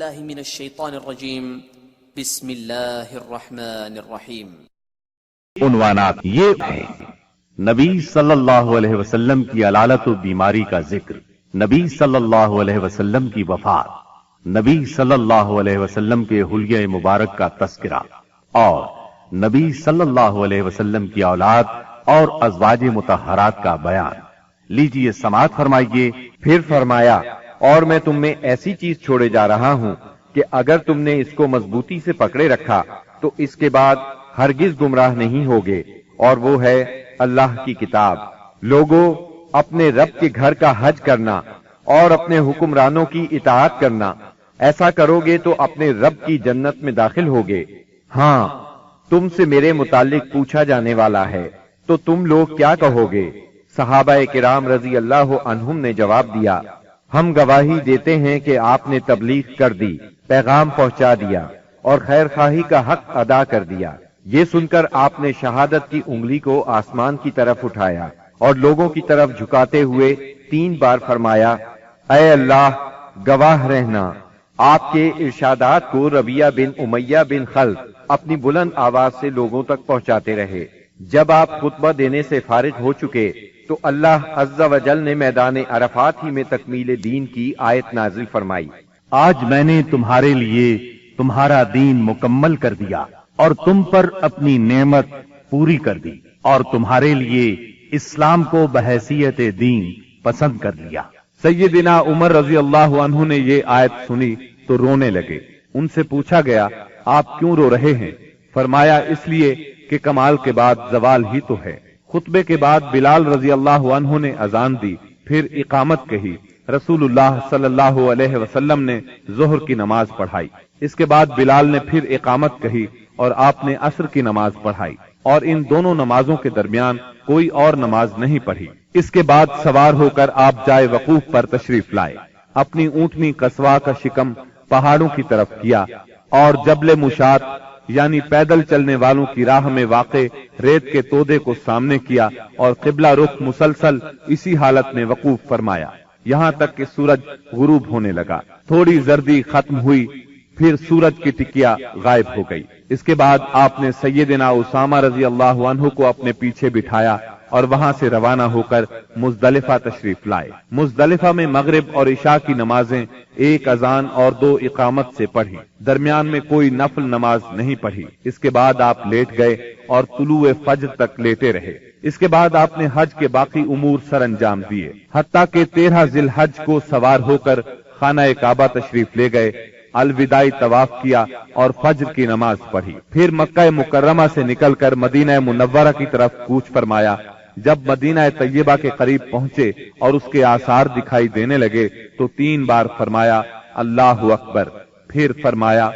باللہ من الشیطان الرجیم بسم اللہ الرحمن الرحیم۔ عنوانات یہ ہیں: نبی صلی اللہ علیہ وسلم کی علالت و بیماری کا ذکر، نبی صلی اللہ علیہ وسلم کی وفات، نبی صلی اللہ علیہ وسلم کے حلیہ مبارک کا تذکرہ، اور نبی صلی اللہ علیہ وسلم کی اولاد اور ازواج مطہرات کا بیان۔ لیجئے سماعت فرمائیے۔ پھر فرمایا، اور میں تم میں ایسی چیز چھوڑے جا رہا ہوں کہ اگر تم نے اس کو مضبوطی سے پکڑے رکھا تو اس کے بعد ہرگز گمراہ نہیں ہوگے، اور وہ ہے اللہ کی کتاب۔ لوگوں، اپنے رب کے گھر کا حج کرنا اور اپنے حکمرانوں کی اطاعت کرنا، ایسا کرو گے تو اپنے رب کی جنت میں داخل ہوگے۔ ہاں، تم سے میرے متعلق پوچھا جانے والا ہے، تو تم لوگ کیا کہو گے؟ صحابہ کرام رضی اللہ عنہم نے جواب دیا، ہم گواہی دیتے ہیں کہ آپ نے تبلیغ کر دی، پیغام پہنچا دیا اور خیر خواہی کا حق ادا کر دیا۔ یہ سن کر آپ نے شہادت کی انگلی کو آسمان کی طرف اٹھایا اور لوگوں کی طرف جھکاتے ہوئے 3 بار فرمایا، اے اللہ، گواہ رہنا۔ آپ کے ارشادات کو ربیہ بن امیہ بن خلف اپنی بلند آواز سے لوگوں تک پہنچاتے رہے۔ جب آپ خطبہ دینے سے فارغ ہو چکے تو اللہ عز و جل نے میدان عرفات ہی میں تکمیل دین کی آیت نازل فرمائی۔ آج میں نے تمہارے لیے تمہارا دین مکمل کر دیا اور تم پر اپنی نعمت پوری کر دی، اور تمہارے لیے اسلام کو بحیثیت دین پسند کر لیا۔ سیدنا عمر رضی اللہ عنہ نے یہ آیت سنی تو رونے لگے۔ ان سے پوچھا گیا، آپ کیوں رو رہے ہیں؟ فرمایا، اس لیے کہ کمال کے بعد زوال ہی تو ہے۔ خطبے کے بعد بلال رضی اللہ عنہ نے اذان دی، پھر اقامت کہی۔ رسول اللہ صلی اللہ علیہ وسلم نے ظہر کی نماز پڑھائی۔ اس کے بعد بلال نے پھر اقامت کہی اور آپ نے عصر کی نماز پڑھائی، اور ان دونوں نمازوں کے درمیان کوئی اور نماز نہیں پڑھی۔ اس کے بعد سوار ہو کر آپ جائے وقوف پر تشریف لائے۔ اپنی اونٹنی قصواء کا شکم پہاڑوں کی طرف کیا اور جبل مشات یعنی پیدل چلنے والوں کی راہ میں واقع ریت کے تودے کو سامنے کیا اور قبلہ رخ مسلسل اسی حالت میں وقوف فرمایا، یہاں تک کہ سورج غروب ہونے لگا۔ تھوڑی زردی ختم ہوئی، پھر سورج کی ٹکیا غائب ہو گئی۔ اس کے بعد آپ نے سیدنا اسامہ رضی اللہ عنہ کو اپنے پیچھے بٹھایا اور وہاں سے روانہ ہو کر مزدلفہ تشریف لائے۔ مزدلفہ میں مغرب اور عشاء کی نمازیں 1 اذان اور 2 اقامت سے پڑھی، درمیان میں کوئی نفل نماز نہیں پڑھی۔ اس کے بعد آپ لیٹ گئے اور طلوع فجر تک لیٹے رہے۔ اس کے بعد آپ نے حج کے باقی امور سر انجام دیے، حتیٰ کہ 13 ذی الحج کو سوار ہو کر خانہ کعبہ تشریف لے گئے، الوداعی طواف کیا اور فجر کی نماز پڑھی۔ پھر مکہ مکرمہ سے نکل کر مدینہ منورہ کی طرف کوچ فرمایا۔ جب مدینہ طیبہ کے قریب پہنچے اور اس کے آثار دکھائی دینے لگے تو 3 بار فرمایا، اللہ اکبر۔ پھر فرمایا،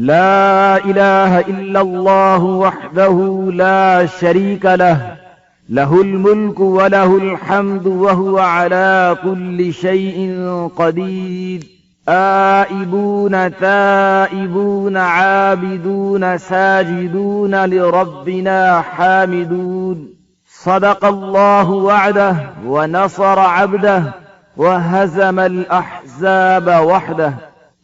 لا الہ الا اللہ وحدہ لا شریک لہ، لہ الملک ولہ الحمد وہو علی کل شیء قدیر، آئبون تائبون عابدون ساجدون لربنا حامدون، صدق اللہ وعدہ ونصر عبدہ وہزم الاحزاب وحدہ۔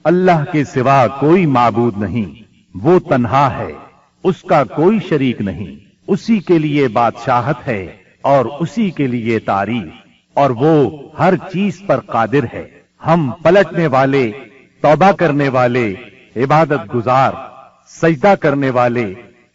اللہ کے سوا کوئی معبود نہیں، وہ تنہا ہے، اس کا کوئی شریک نہیں، اسی کے لیے بادشاہت ہے اور اسی کے لیے تعریف، اور وہ ہر چیز پر قادر ہے۔ ہم پلٹنے والے، توبہ کرنے والے، عبادت گزار، سجدہ کرنے والے،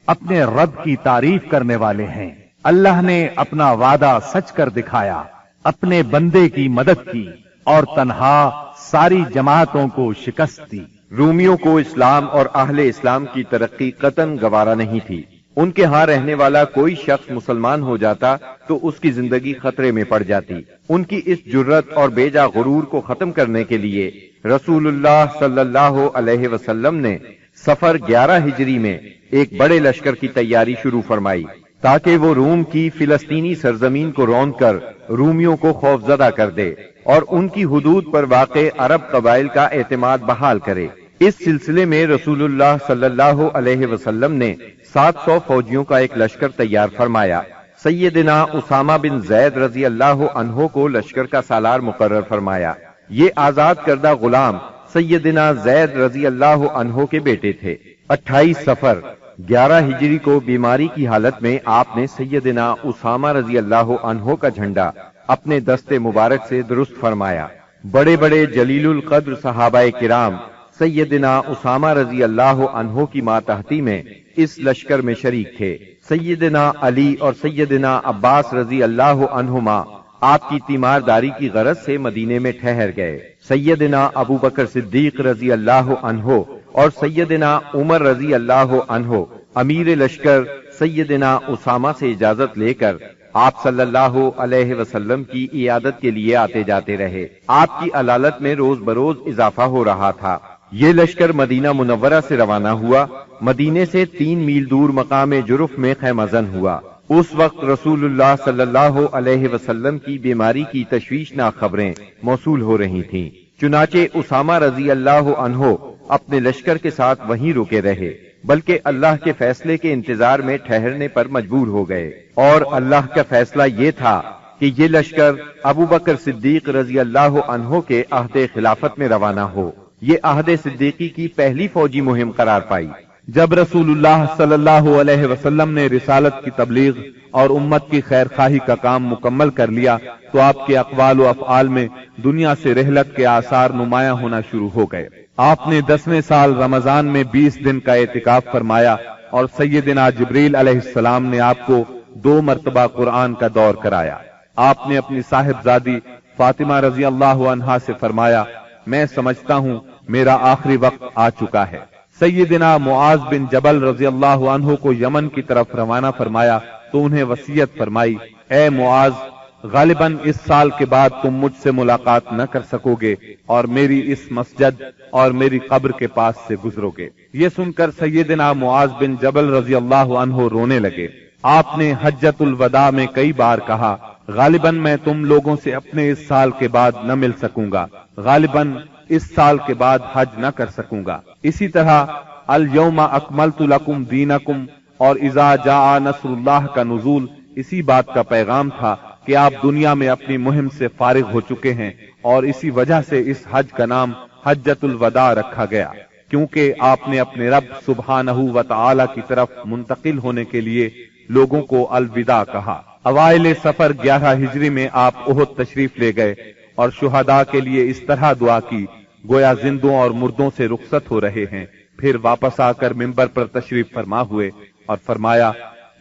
اپنے رب کی تعریف کرنے والے ہیں۔ اللہ نے اپنا وعدہ سچ کر دکھایا، اپنے بندے کی مدد کی اور تنہا ساری جماعتوں کو شکست دی۔ رومیوں کو اسلام اور اہل اسلام کی ترقی قطعاً گوارا نہیں تھی۔ ان کے ہاں رہنے والا کوئی شخص مسلمان ہو جاتا تو اس کی زندگی خطرے میں پڑ جاتی۔ ان کی اس جرت اور بیجا غرور کو ختم کرنے کے لیے رسول اللہ صلی اللہ علیہ وسلم نے سفر 11 ہجری میں ایک بڑے لشکر کی تیاری شروع فرمائی تاکہ وہ روم کی فلسطینی سرزمین کو روند کر رومیوں کو خوفزدہ کر دے اور ان کی حدود پر واقع عرب قبائل کا اعتماد بحال کرے۔ اس سلسلے میں رسول اللہ صلی اللہ علیہ وسلم نے 700 فوجیوں کا ایک لشکر تیار فرمایا۔ سیدنا اسامہ بن زید رضی اللہ عنہ کو لشکر کا سالار مقرر فرمایا۔ یہ آزاد کردہ غلام سیدنا زید رضی اللہ عنہ کے بیٹے تھے۔ 28 صفر 11 ہجری کو بیماری کی حالت میں آپ نے سیدنا اسامہ رضی اللہ عنہ کا جھنڈا اپنے دستے مبارک سے درست فرمایا۔ بڑے بڑے جلیل القدر صحابہ کرام سیدنا اسامہ رضی اللہ عنہ کی ماتحتی میں اس لشکر میں شریک تھے۔ سیدنا علی اور سیدنا عباس رضی اللہ عنہما آپ کی تیمارداری کی غرض سے مدینے میں ٹھہر گئے۔ سیدنا ابو بکر صدیق رضی اللہ عنہ اور سیدنا عمر رضی اللہ عنہ امیر لشکر سیدنا اسامہ سے اجازت لے کر آپ صلی اللہ علیہ وسلم کی عیادت کے لیے آتے جاتے رہے۔ آپ کی علالت میں روز بروز اضافہ ہو رہا تھا۔ یہ لشکر مدینہ منورہ سے روانہ ہوا، مدینے سے 3 میل دور مقام جرف میں خیمہ زن ہوا۔ اس وقت رسول اللہ صلی اللہ علیہ وسلم کی بیماری کی تشویشناک خبریں موصول ہو رہی تھیں، چنانچہ اسامہ رضی اللہ عنہ اپنے لشکر کے ساتھ وہیں رکے رہے، بلکہ اللہ کے فیصلے کے انتظار میں ٹھہرنے پر مجبور ہو گئے۔ اور اللہ کا فیصلہ یہ تھا کہ یہ لشکر ابو بکر صدیق رضی اللہ عنہ کے عہد خلافت میں روانہ ہو۔ یہ عہد صدیقی کی پہلی فوجی مہم قرار پائی۔ جب رسول اللہ صلی اللہ علیہ وسلم نے رسالت کی تبلیغ اور امت کی خیر خواہی کا کام مکمل کر لیا تو آپ کے اقوال و افعال میں دنیا سے رحلت کے آثار نمایاں ہونا شروع ہو گئے۔ آپ نے 10ویں سال رمضان میں 20 دن کا اعتکاف فرمایا اور سیدنا جبریل علیہ السلام نے آپ کو 2 مرتبہ قرآن کا دور کرایا۔ آپ نے اپنی صاحبزادی فاطمہ رضی اللہ عنہا سے فرمایا، میں سمجھتا ہوں میرا آخری وقت آ چکا ہے۔ سیدنا معاذ بن جبل رضی اللہ عنہ کو یمن کی طرف روانہ فرمایا تو انہیں وصیت فرمائی، اے معاذ، غالباً اس سال کے بعد تم مجھ سے ملاقات نہ کر سکو گے اور میری اس مسجد اور میری قبر کے پاس سے گزرو گے۔ یہ سن کر سیدنا معاذ بن جبل رضی اللہ عنہ رونے لگے۔ آپ نے حجۃ الوداع میں کئی بار کہا، غالباً میں تم لوگوں سے اپنے اس سال کے بعد نہ مل سکوں گا، غالباً اس سال کے بعد حج نہ کر سکوں گا۔ اسی طرح الیوم اکملت لکم دینکم اور اذا جاء نصر اللہ کا نزول اسی بات کا پیغام تھا کہ آپ دنیا میں اپنی مہم سے فارغ ہو چکے ہیں، اور اسی وجہ سے اس حج کا نام حجۃ الوداع رکھا گیا، کیونکہ آپ نے اپنے رب سبحانہ و تعالی کی طرف منتقل ہونے کے لیے لوگوں کو الوداع کہا۔ اوائل سفر 11 ہجری میں آپ احد تشریف لے گئے اور شہداء کے لیے اس طرح دعا کی گویا زندوں اور مردوں سے رخصت ہو رہے ہیں۔ پھر واپس آ کر منبر پر تشریف فرما ہوئے اور فرمایا،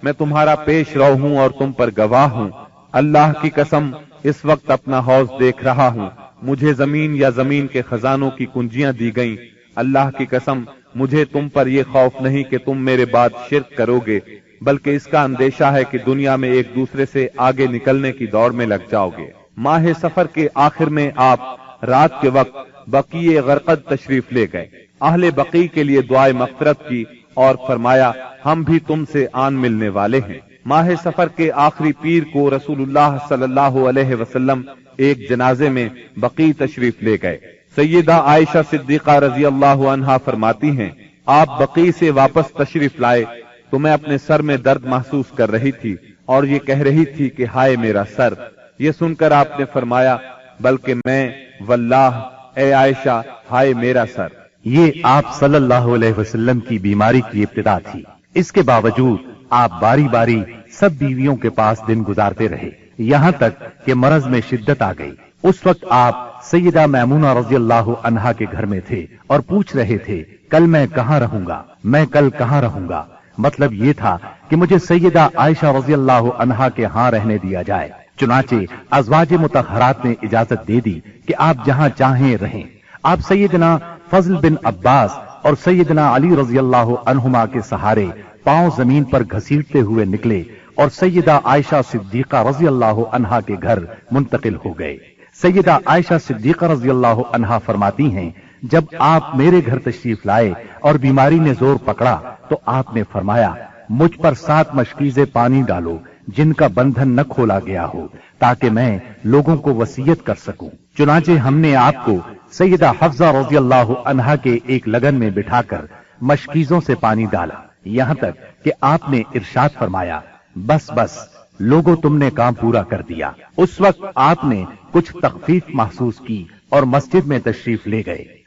میں تمہارا پیش رو ہوں اور تم پر گواہ ہوں، اللہ کی قسم اس وقت اپنا حوض دیکھ رہا ہوں، مجھے زمین یا زمین کے خزانوں کی کنجیاں دی گئیں، اللہ کی قسم مجھے تم پر یہ خوف نہیں کہ تم میرے بعد شرک کرو گے، بلکہ اس کا اندیشہ ہے کہ دنیا میں ایک دوسرے سے آگے نکلنے کی دوڑ میں لگ جاؤ گے۔ ماہ سفر کے آخر میں آپ رات کے وقت بقیع غرقد تشریف لے گئے، اہل بقیع کے لیے دعائے مغفرت کی اور فرمایا، ہم بھی تم سے آن ملنے والے ہیں۔ ماہ سفر کے آخری پیر کو رسول اللہ صلی اللہ علیہ وسلم ایک جنازے میں بقیع تشریف لے گئے۔ سیدہ عائشہ صدیقہ رضی اللہ عنہا فرماتی ہیں، آپ بقیع سے واپس تشریف لائے تو میں اپنے سر میں درد محسوس کر رہی تھی اور یہ کہہ رہی تھی کہ ہائے میرا سر۔ یہ سن کر آپ نے فرمایا، بلکہ میں واللہ اے عائشہ ہائے میرا سر۔ یہ آپ صلی اللہ علیہ وسلم کی بیماری کی ابتدا تھی۔ اس کے باوجود آپ باری باری سب بیویوں کے پاس دن گزارتے رہے، یہاں تک کہ مرض میں شدت آ گئی۔ اس وقت آپ سیدہ میمونہ رضی اللہ عنہا کے گھر میں تھے اور پوچھ رہے تھے، کل میں کہاں رہوں گا، میں کل کہاں رہوں گا۔ مطلب یہ تھا کہ مجھے سیدہ عائشہ رضی اللہ عنہا کے ہاں رہنے دیا جائے۔ چنانچہ ازواج مطہرات نے اجازت دے دی کہ آپ جہاں چاہیں رہیں۔ آپ سیدنا فضل بن عباس اور سیدنا علی رضی اللہ عنہما کے سہارے پاؤں زمین پر گھسیٹتے ہوئے نکلے اور سیدہ عائشہ صدیقہ رضی اللہ عنہا کے گھر منتقل ہو گئے۔ سیدہ عائشہ صدیقہ رضی اللہ عنہا فرماتی ہیں، جب آپ میرے گھر تشریف لائے اور بیماری نے زور پکڑا تو آپ نے فرمایا، مجھ پر 7 مشکیزیں پانی ڈالو جن کا بندھن نہ کھولا گیا ہو، تاکہ میں لوگوں کو وصیت کر سکوں۔ چنانچہ ہم نے آپ کو سیدہ حفصہ رضی اللہ عنہا کے ایک لگن میں بٹھا کر مشکیزوں سے پانی ڈالا، یہاں تک کہ آپ نے ارشاد فرمایا، بس بس لوگوں تم نے کام پورا کر دیا۔ اس وقت آپ نے کچھ تخفیف محسوس کی اور مسجد میں تشریف لے گئے۔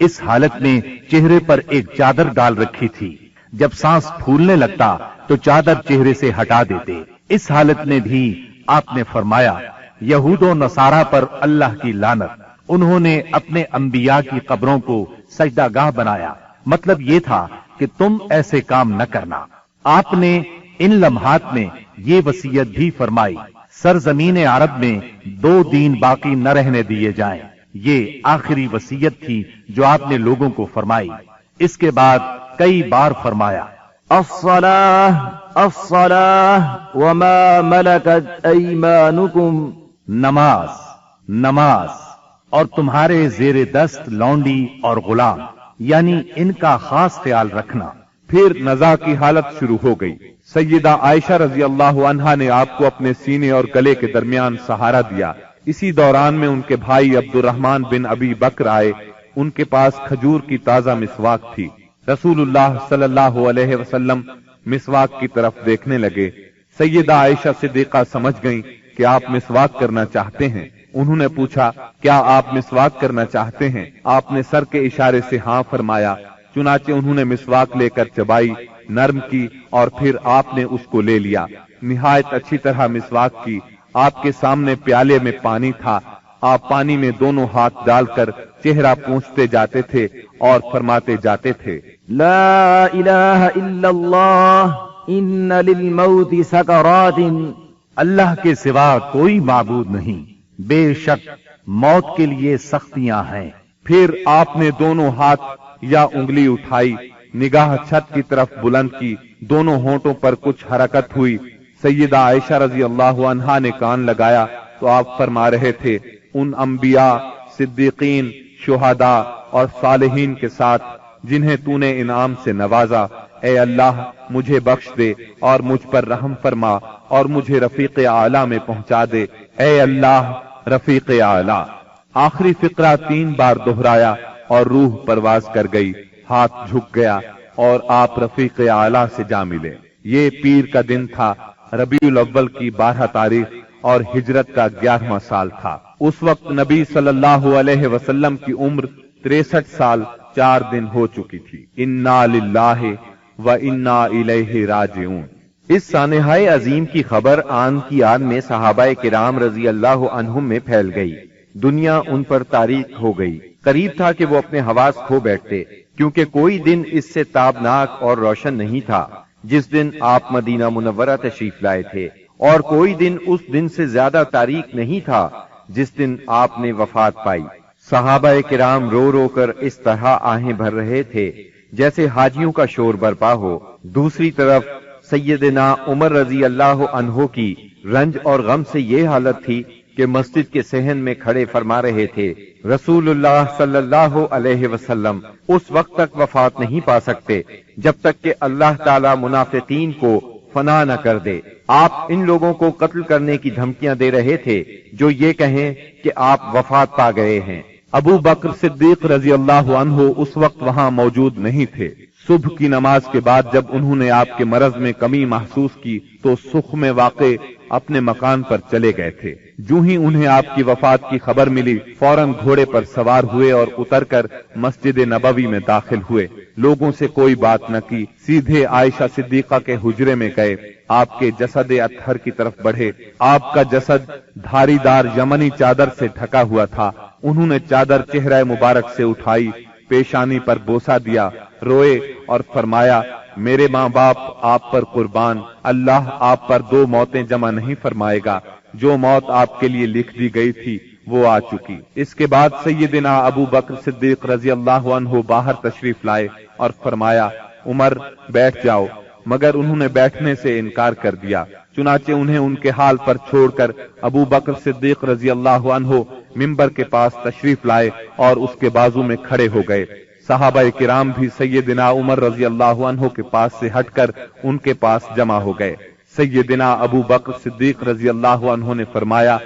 اس حالت میں چہرے پر ایک چادر ڈال رکھی تھی، جب سانس پھولنے لگتا تو چادر چہرے سے ہٹا دیتے۔ اس حالت میں بھی آپ نے فرمایا، یہود و نصارہ پر اللہ کی لعنت، انہوں نے اپنے انبیاء کی قبروں کو سجدہ گاہ بنایا، مطلب یہ تھا کہ تم ایسے کام نہ کرنا۔ آپ نے ان لمحات میں یہ وصیت بھی فرمائی، سرزمین عرب میں 2 دین باقی نہ رہنے دیے جائیں۔ یہ آخری وصیت تھی جو آپ نے لوگوں کو فرمائی۔ اس کے بعد کئی بار فرمایا، الصلاة الصلاة وما ملكت ایمانکم، نماز نماز اور تمہارے زیر دست لونڈی اور غلام، یعنی ان کا خاص خیال رکھنا۔ پھر نزا کی حالت شروع ہو گئی۔ سیدہ عائشہ رضی اللہ عنہا نے آپ کو اپنے سینے اور گلے کے درمیان سہارا دیا۔ اسی دوران میں ان کے بھائی عبد الرحمن بن ابی بکر آئے، ان کے پاس کھجور کی تازہ مسواک تھی۔ رسول اللہ صلی اللہ علیہ وسلم مسواک کی طرف دیکھنے لگے۔ سیدہ عائشہ صدیقہ سمجھ گئیں کہ آپ مسواک کرنا چاہتے ہیں۔ انہوں نے پوچھا، کیا آپ مسواک کرنا چاہتے ہیں؟ آپ نے سر کے اشارے سے ہاں فرمایا۔ چنانچہ انہوں نے مسواک لے کر چبائی، نرم کی اور پھر آپ نے اس کو لے لیا۔ نہایت اچھی طرح مسواک کی۔ آپ کے سامنے پیالے میں پانی تھا۔ آپ پانی میں دونوں ہاتھ ڈال کر چہرہ پوچھتے جاتے تھے اور فرماتے جاتے تھے، لا الہ الا اللہ ان للموت سکرات، اللہ کے سوا کوئی معبود نہیں، بے شک موت کے لیے سختیاں ہیں۔ پھر آپ نے دونوں ہاتھ یا انگلی اٹھائی، نگاہ چھت کی طرف بلند کی، دونوں ہونٹوں پر کچھ حرکت ہوئی۔ سیدہ عائشہ رضی اللہ عنہا نے کان لگایا تو آپ فرما رہے تھے، ان انبیاء، صدیقین، شہداء اور صالحین کے ساتھ جنہیں تو نے انعام سے نوازا، اے اللہ مجھے بخش دے اور مجھ پر رحم فرما اور مجھے رفیق اعلیٰ میں پہنچا دے، اے اللہ رفیق اعلیٰ۔ آخری فقرہ 3 بار دہرایا اور روح پرواز کر گئی، ہاتھ جھک گیا اور آپ رفیق اعلیٰ سے جا ملے۔ یہ پیر کا دن تھا، ربیع الاول کی 12 تاریخ اور ہجرت کا 11واں سال تھا۔ اس وقت نبی صلی اللہ علیہ وسلم کی عمر 63 سال 4 دن ہو چکی تھی۔ انا للہ و انا الیہ راجعون۔ اس سانحہ عظیم کی خبر آن کی آن میں صحابہ کرام رضی اللہ عنہم میں پھیل گئی۔ دنیا ان پر تاریک ہو گئی۔ قریب تھا کہ وہ اپنے حواس کھو بیٹھتے، کیونکہ کوئی دن اس سے تابناک اور روشن نہیں تھا جس دن آپ مدینہ منورہ تشریف لائے تھے، اور کوئی دن اس دن سے زیادہ تاریک نہیں تھا جس دن آپ نے وفات پائی۔ صحابہ کرام رو رو کر اس طرح آہیں بھر رہے تھے جیسے حاجیوں کا شور برپا ہو۔ دوسری طرف سیدنا عمر رضی اللہ عنہ کی رنج اور غم سے یہ حالت تھی کہ مسجد کے صحن میں کھڑے فرما رہے تھے، رسول اللہ صلی اللہ علیہ وسلم اس وقت تک وفات نہیں پا سکتے جب تک کہ اللہ تعالی منافقین کو فنا نہ کر دے۔ آپ ان لوگوں کو قتل کرنے کی دھمکیاں دے رہے تھے جو یہ کہیں کہ آپ وفات پا گئے ہیں۔ ابو بکر صدیق رضی اللہ عنہ اس وقت وہاں موجود نہیں تھے۔ صبح کی نماز کے بعد جب انہوں نے آپ کے مرض میں کمی محسوس کی تو سکھ میں واقع اپنے مکان پر چلے گئے تھے۔ جو ہی انہیں آپ کی وفات کی خبر ملی، فوراً گھوڑے پر سوار ہوئے اور اتر کر مسجد نبوی میں داخل ہوئے۔ لوگوں سے کوئی بات نہ کی، سیدھے عائشہ صدیقہ کے حجرے میں گئے، آپ کے جسد اطہر کی طرف بڑھے۔ آپ کا جسد دھاری دار یمنی چادر سے ڈھکا ہوا تھا۔ انہوں نے چادر چہرہ مبارک سے اٹھائی، پیشانی پر بوسہ دیا، روئے اور فرمایا، میرے ماں باپ آپ پر قربان، اللہ آپ پر 2 موتیں جمع نہیں فرمائے گا۔ جو موت آپ کے لیے لکھ دی گئی تھی وہ آ چکی۔ اس کے بعد سیدنا ابو بکر صدیق رضی اللہ عنہ باہر تشریف لائے اور فرمایا، عمر بیٹھ جاؤ، مگر انہوں نے بیٹھنے سے انکار کر دیا۔ چنانچہ انہیں ان کے حال پر چھوڑ کر ابو بکر صدیق رضی اللہ عنہ منبر کے پاس تشریف لائے اور اس کے بازو میں کھڑے ہو گئے۔ صحابہ کرام بھی سیدنا عمر رضی اللہ عنہ کے پاس سے ہٹ کر ان کے پاس جمع ہو گئے۔ سیدنا ابو بکر صدیق رضی اللہ عنہ نے فرمایا،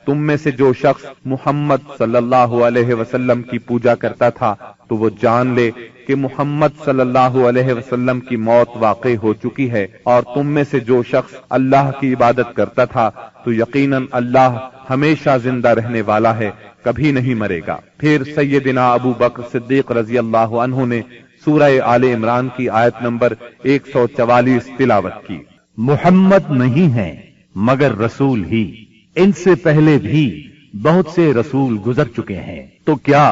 تم میں سے جو شخص محمد صلی اللہ علیہ وسلم کی پوجا کرتا تھا تو وہ جان لے کہ محمد صلی اللہ علیہ وسلم کی موت واقع ہو چکی ہے، اور تم میں سے جو شخص اللہ کی عبادت کرتا تھا تو یقیناً اللہ ہمیشہ زندہ رہنے والا ہے، کبھی نہیں مرے گا۔ پھر سیدنا ابو بکر صدیق رضی اللہ عنہ نے سورہ آل عمران کی آیت نمبر 144 تلاوت کی۔ محمد نہیں ہیں مگر رسول ہی، ان سے پہلے بھی بہت سے رسول گزر چکے ہیں، تو کیا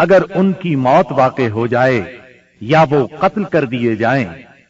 اگر ان کی موت واقع ہو جائے یا وہ قتل کر دیے جائیں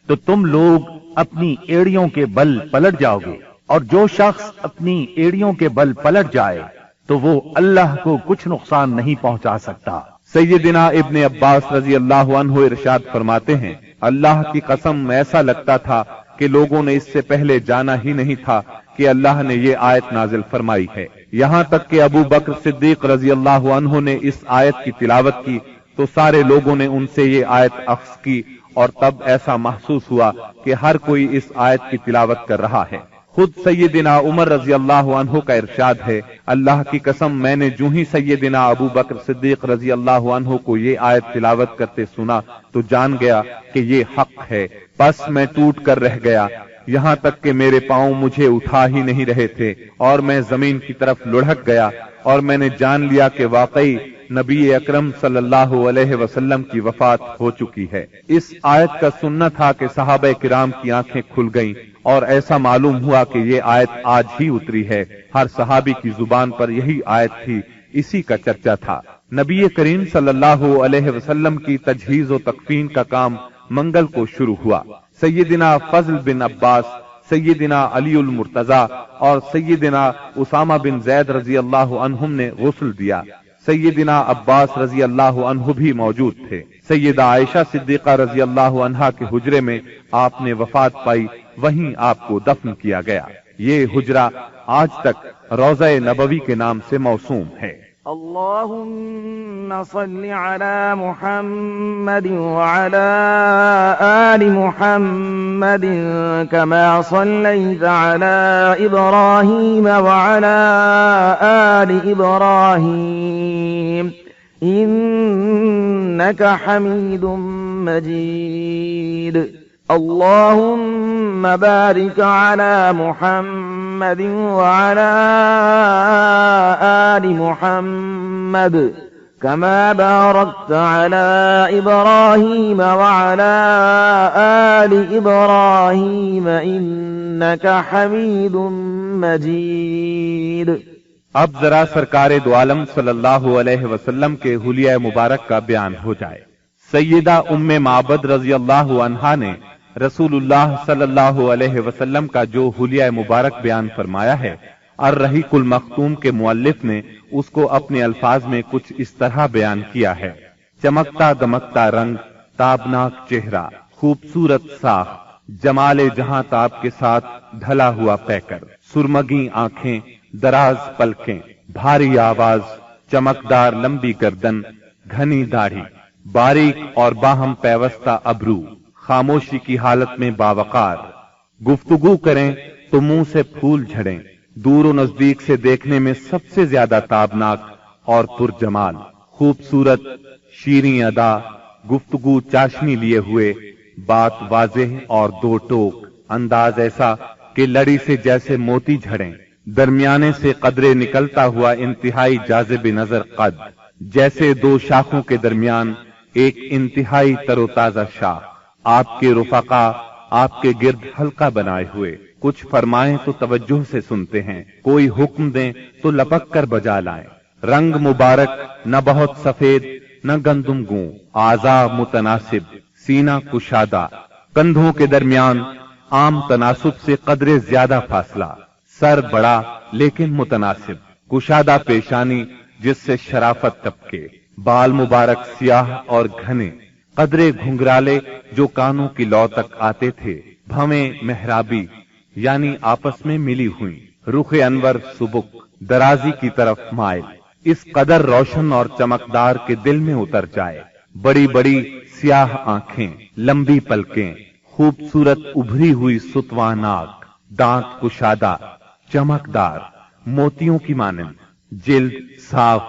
تو تم لوگ اپنی ایڑیوں کے بل پلٹ جاؤ گے؟ اور جو شخص اپنی ایڑیوں کے بل پلٹ جائے تو وہ اللہ کو کچھ نقصان نہیں پہنچا سکتا۔ سیدنا ابن عباس رضی اللہ عنہ ارشاد فرماتے ہیں، اللہ کی قسم ایسا لگتا تھا کہ لوگوں نے اس سے پہلے جانا ہی نہیں تھا کہ اللہ نے یہ آیت نازل فرمائی ہے۔ یہاں تک کہ ابو بکر صدیق رضی اللہ عنہ نے اس آیت کی تلاوت کی تو سارے لوگوں نے ان سے یہ آیت اخذ کی، اور تب ایسا محسوس ہوا کہ ہر کوئی اس آیت کی تلاوت کر رہا ہے۔ خود سیدنا عمر رضی اللہ عنہ کا ارشاد ہے، اللہ کی قسم میں نے جو ہی سیدنا ابو بکر صدیق رضی اللہ عنہ کو یہ آیت تلاوت کرتے سنا تو جان گیا کہ یہ حق ہے، بس میں ٹوٹ کر رہ گیا، یہاں تک کہ میرے پاؤں مجھے اٹھا ہی نہیں رہے تھے اور میں زمین کی طرف لڑھک گیا، اور میں نے جان لیا کہ واقعی نبی اکرم صلی اللہ علیہ وسلم کی وفات ہو چکی ہے۔ اس آیت کا سننا تھا کہ صحابہ کرام کی آنکھیں کھل گئیں، اور ایسا معلوم ہوا کہ یہ آیت آج ہی اتری ہے۔ ہر صحابی کی زبان پر یہی آیت تھی، اسی کا چرچا تھا۔ نبی کریم صلی اللہ علیہ وسلم کی تجہیز و تکفین کا کام منگل کو شروع ہوا۔ سیدنا فضل بن عباس، سیدنا علی المرتضی اور سیدنا اسامہ بن زید رضی اللہ عنہم نے غسل دیا۔ سیدنا عباس رضی اللہ عنہ بھی موجود تھے۔ سیدہ عائشہ صدیقہ رضی اللہ عنہا کے حجرے میں آپ نے وفات پائی، وہیں آپ کو دفن کیا گیا۔ یہ حجرہ آج تک روضہ نبوی کے نام سے موسوم ہے۔ اللهم صل على محمد وعلى آل محمد كما صليت على إبراهيم وعلى آل إبراهيم إنك حميد مجيد اللهم بارك على محمد وعلى آل محمد كما باركت على إبراهيم وعلى آل إبراهيم إنك حميد مجيد۔ اب ذرا سرکار دو عالم صلی اللہ علیہ وسلم کے حلیہ مبارک کا بیان ہو جائے۔ سیدہ ام معبد رضی اللہ عنہا نے رسول اللہ صلی اللہ علیہ وسلم کا جو حلیہ مبارک بیان فرمایا ہے، الرحیق المختوم کے مؤلف نے اس کو اپنے الفاظ میں کچھ اس طرح بیان کیا ہے: چمکتا دمکتا رنگ، تابناک چہرہ، خوبصورت ساخ، جمال جہاں تاب کے ساتھ ڈھلا ہوا پیکر، سرمگی آنکھیں، دراز پلکیں، بھاری آواز، چمکدار لمبی گردن، گھنی داڑھی، باریک اور باہم پیوستہ ابرو، خاموشی کی حالت میں باوقار، گفتگو کریں تو منہ سے پھول جھڑیں، دور و نزدیک سے دیکھنے میں سب سے زیادہ تابناک اور پرجمال، خوبصورت، شیریں ادا، گفتگو چاشنی لیے ہوئے، بات واضح اور دو ٹوک، انداز ایسا کہ لڑی سے جیسے موتی جھڑیں، درمیانے سے قدرے نکلتا ہوا انتہائی جاذب نظر قد، جیسے دو شاخوں کے درمیان ایک انتہائی تر و تازہ شاخ، آپ کے رفقا آپ کے گرد حلقہ بنائے ہوئے، کچھ فرمائیں تو توجہ سے سنتے ہیں، کوئی حکم دیں تو لپک کر بجا لائیں، رنگ مبارک، نہ بہت سفید نہ گندم گوں، اعضاء متناسب، سینہ کشادہ، کندھوں کے درمیان عام تناسب سے قدرے زیادہ فاصلہ، سر بڑا لیکن متناسب، کشادہ پیشانی جس سے شرافت ٹپکے، بال مبارک سیاہ اور گھنے، قدرے گھنگرالے جو کانوں کی لو تک آتے تھے، بھویں محرابی یعنی آپس میں ملی ہوئی، رخ انور سبک، درازی کی طرف مائل، اس قدر روشن اور چمکدار کے دل میں اتر جائے، بڑی بڑی سیاہ آنکھیں، لمبی پلکیں، خوبصورت ابھری ہوئی ستواں ناک، دانت کشادہ، چمکدار، موتیوں کی مانند، جلد صاف،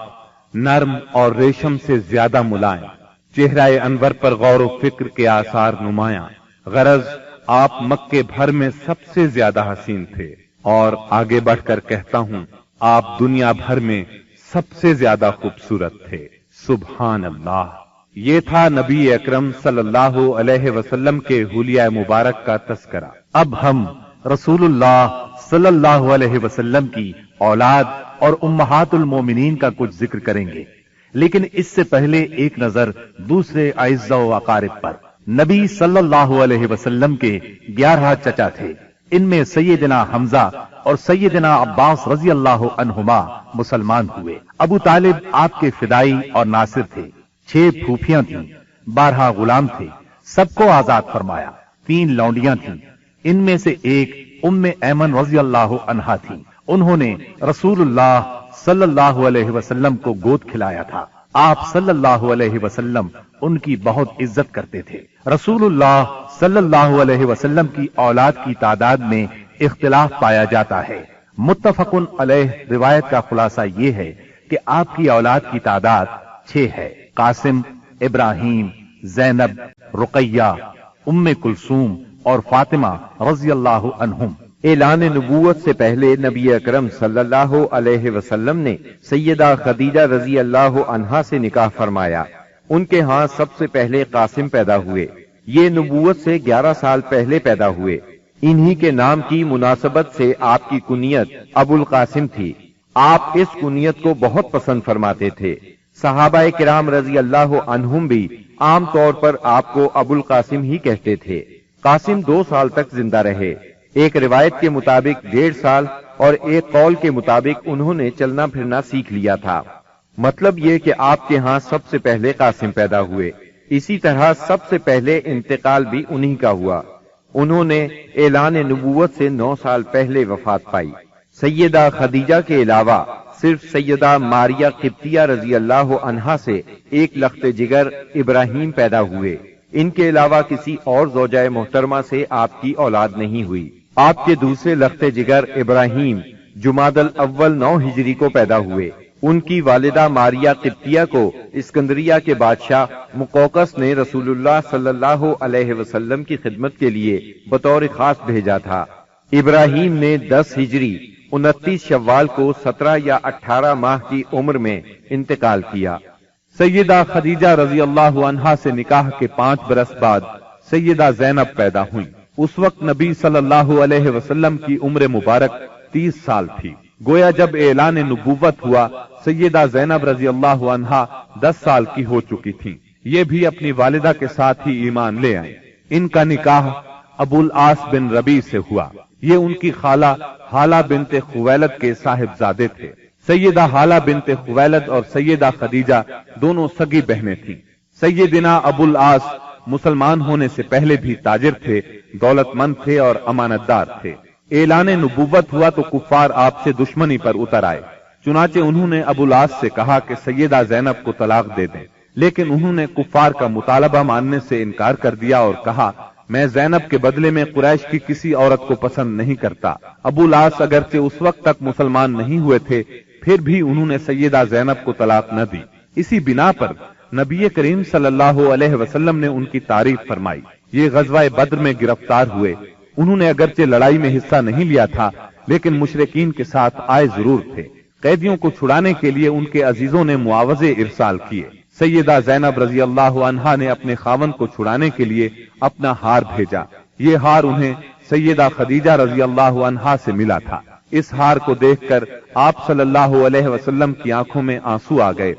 نرم اور ریشم سے زیادہ ملائم، چہرہ انور پر غور و فکر کے آثار نمایاں، غرض آپ مکے بھر میں سب سے زیادہ حسین تھے، اور آگے بڑھ کر کہتا ہوں آپ دنیا بھر میں سب سے زیادہ خوبصورت تھے۔ سبحان اللہ۔ یہ تھا نبی اکرم صلی اللہ علیہ وسلم کے حلیہ مبارک کا تذکرہ۔ اب ہم رسول اللہ صلی اللہ علیہ وسلم کی اولاد اور امہات المومنین کا کچھ ذکر کریں گے، لیکن اس سے پہلے ایک نظر دوسرے اعزاء و اقارب پر۔ نبی صلی اللہ علیہ وسلم کے 11 چچا تھے، ان میں سیدنا حمزہ اور سیدنا عباس رضی اللہ عنہما مسلمان ہوئے۔ ابو طالب آپ کے فدائی اور ناصر تھے۔ 6 پھوپھیاں تھیں، 12 غلام تھے، سب کو آزاد فرمایا۔ 3 لونڈیاں تھیں، ان میں سے ایک ام ایمن رضی اللہ عنہا تھی۔ انہوں نے رسول اللہ صلی اللہ علیہ وسلم کو گود کھلایا تھا۔ آپ صلی اللہ علیہ وسلم ان کی بہت عزت کرتے تھے۔ رسول اللہ صلی اللہ علیہ وسلم کی اولاد کی تعداد میں اختلاف پایا جاتا ہے۔ متفق علیہ روایت کا خلاصہ یہ ہے کہ آپ کی اولاد کی تعداد 6 ہے۔ قاسم، ابراہیم، زینب، رقیہ، ام کلثوم اور فاطمہ رضی اللہ عنہم۔ اعلان نبوت سے پہلے نبی اکرم صلی اللہ علیہ وسلم نے سیدہ خدیجہ رضی اللہ عنہا سے نکاح فرمایا۔ ان کے ہاں سب سے پہلے قاسم پیدا ہوئے۔ یہ نبوت سے 11 سال پہلے پیدا ہوئے۔ انہی کے نام کی مناسبت سے آپ کی کنیت ابو القاسم تھی۔ آپ اس کنیت کو بہت پسند فرماتے تھے۔ صحابہ کرام رضی اللہ عنہم بھی عام طور پر آپ کو ابو القاسم ہی کہتے تھے۔ قاسم 2 سال تک زندہ رہے۔ ایک روایت کے مطابق 1.5 سال اور ایک قول کے مطابق انہوں نے چلنا پھرنا سیکھ لیا تھا۔ مطلب یہ کہ آپ کے ہاں سب سے پہلے قاسم پیدا ہوئے۔ اسی طرح سب سے پہلے انتقال بھی انہی کا ہوا۔ انہوں نے اعلان نبوت سے 9 سال پہلے وفات پائی۔ سیدہ خدیجہ کے علاوہ صرف سیدہ ماریہ قبطیہ رضی اللہ عنہا سے ایک لخت جگر ابراہیم پیدا ہوئے۔ ان کے علاوہ کسی اور زوجہ محترمہ سے آپ کی اولاد نہیں ہوئی۔ آپ کے دوسرے لخت جگر ابراہیم جمادی الاول 9 ہجری کو پیدا ہوئے۔ ان کی والدہ ماریہ قبطیہ کو اسکندریہ کے بادشاہ مقوقس نے رسول اللہ صلی اللہ علیہ وسلم کی خدمت کے لیے بطور خاص بھیجا تھا۔ ابراہیم نے 10 ہجری 29 شوال کو 17 یا 18 ماہ کی عمر میں انتقال کیا۔ سیدہ خدیجہ رضی اللہ عنہا سے نکاح کے 5 برس بعد سیدہ زینب پیدا ہوئی۔ اس وقت نبی صلی اللہ علیہ وسلم کی عمر مبارک 30 سال تھی۔ گویا جب اعلان نبوت ہوا سیدہ زینب رضی اللہ عنہا 10 سال کی ہو چکی تھی۔ یہ بھی اپنی والدہ کے ساتھ ہی ایمان لے آئیں۔ ان کا نکاح ابو العاص بن ربیع سے ہوا۔ یہ ان کی خالہ حالہ بنت خویلد کے صاحبزادے تھے۔ سیدہ حالہ بنت خویلد اور سیدہ خدیجہ دونوں سگی بہنیں تھیں۔ سیدنا ابو العاص مسلمان ہونے سے پہلے بھی تاجر تھے، دولت مند تھے اور امانت دار تھے۔ اعلان نبوت ہوا تو کفار آپ سے دشمنی پر اتر آئے۔ چنانچہ انہوں نے ابو العاص سے کہا کہ سیدہ زینب کو طلاق دے دیں، لیکن انہوں نے کفار کا مطالبہ ماننے سے انکار کر دیا اور کہا میں زینب کے بدلے میں قریش کی کسی عورت کو پسند نہیں کرتا۔ ابو العاص اگرچہ اس وقت تک مسلمان نہیں ہوئے تھے، پھر بھی انہوں نے سیدہ زینب کو طلاق نہ دی۔ اسی بنا پر نبی کریم صلی اللہ علیہ وسلم نے ان کی تعریف فرمائی۔ یہ غزوہ بدر میں گرفتار ہوئے۔ انہوں نے اگرچہ لڑائی میں حصہ نہیں لیا تھا، لیکن مشرکین کے ساتھ آئے ضرور تھے۔ قیدیوں کو چھڑانے کے لیے ان کے عزیزوں نے معاوضے ارسال کیے۔ سیدہ زینب رضی اللہ عنہا نے اپنے خاوند کو چھڑانے کے لیے اپنا ہار بھیجا۔ یہ ہار انہیں سیدہ خدیجہ رضی اللہ عنہا سے ملا تھا۔ اس ہار کو دیکھ کر آپ صلی اللہ علیہ وسلم کی آنکھوں میں آنسو آ گئے۔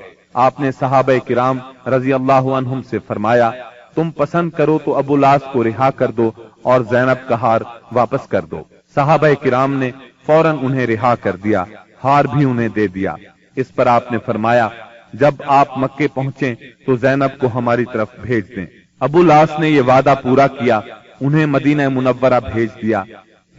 آپ نے صحابہ کرام رضی اللہ عنہم سے فرمایا تم پسند کرو تو ابو العاص کو رہا کر دو اور زینب کا ہار واپس کر دو۔ صحابہ کرام نے فوراً انہیں رہا کر دیا، ہار بھی انہیں دے دیا۔ اس پر آپ نے فرمایا جب آپ مکے پہنچیں تو زینب کو ہماری طرف بھیج دیں۔ ابو العاص نے یہ وعدہ پورا کیا، انہیں مدینہ منورہ بھیج دیا۔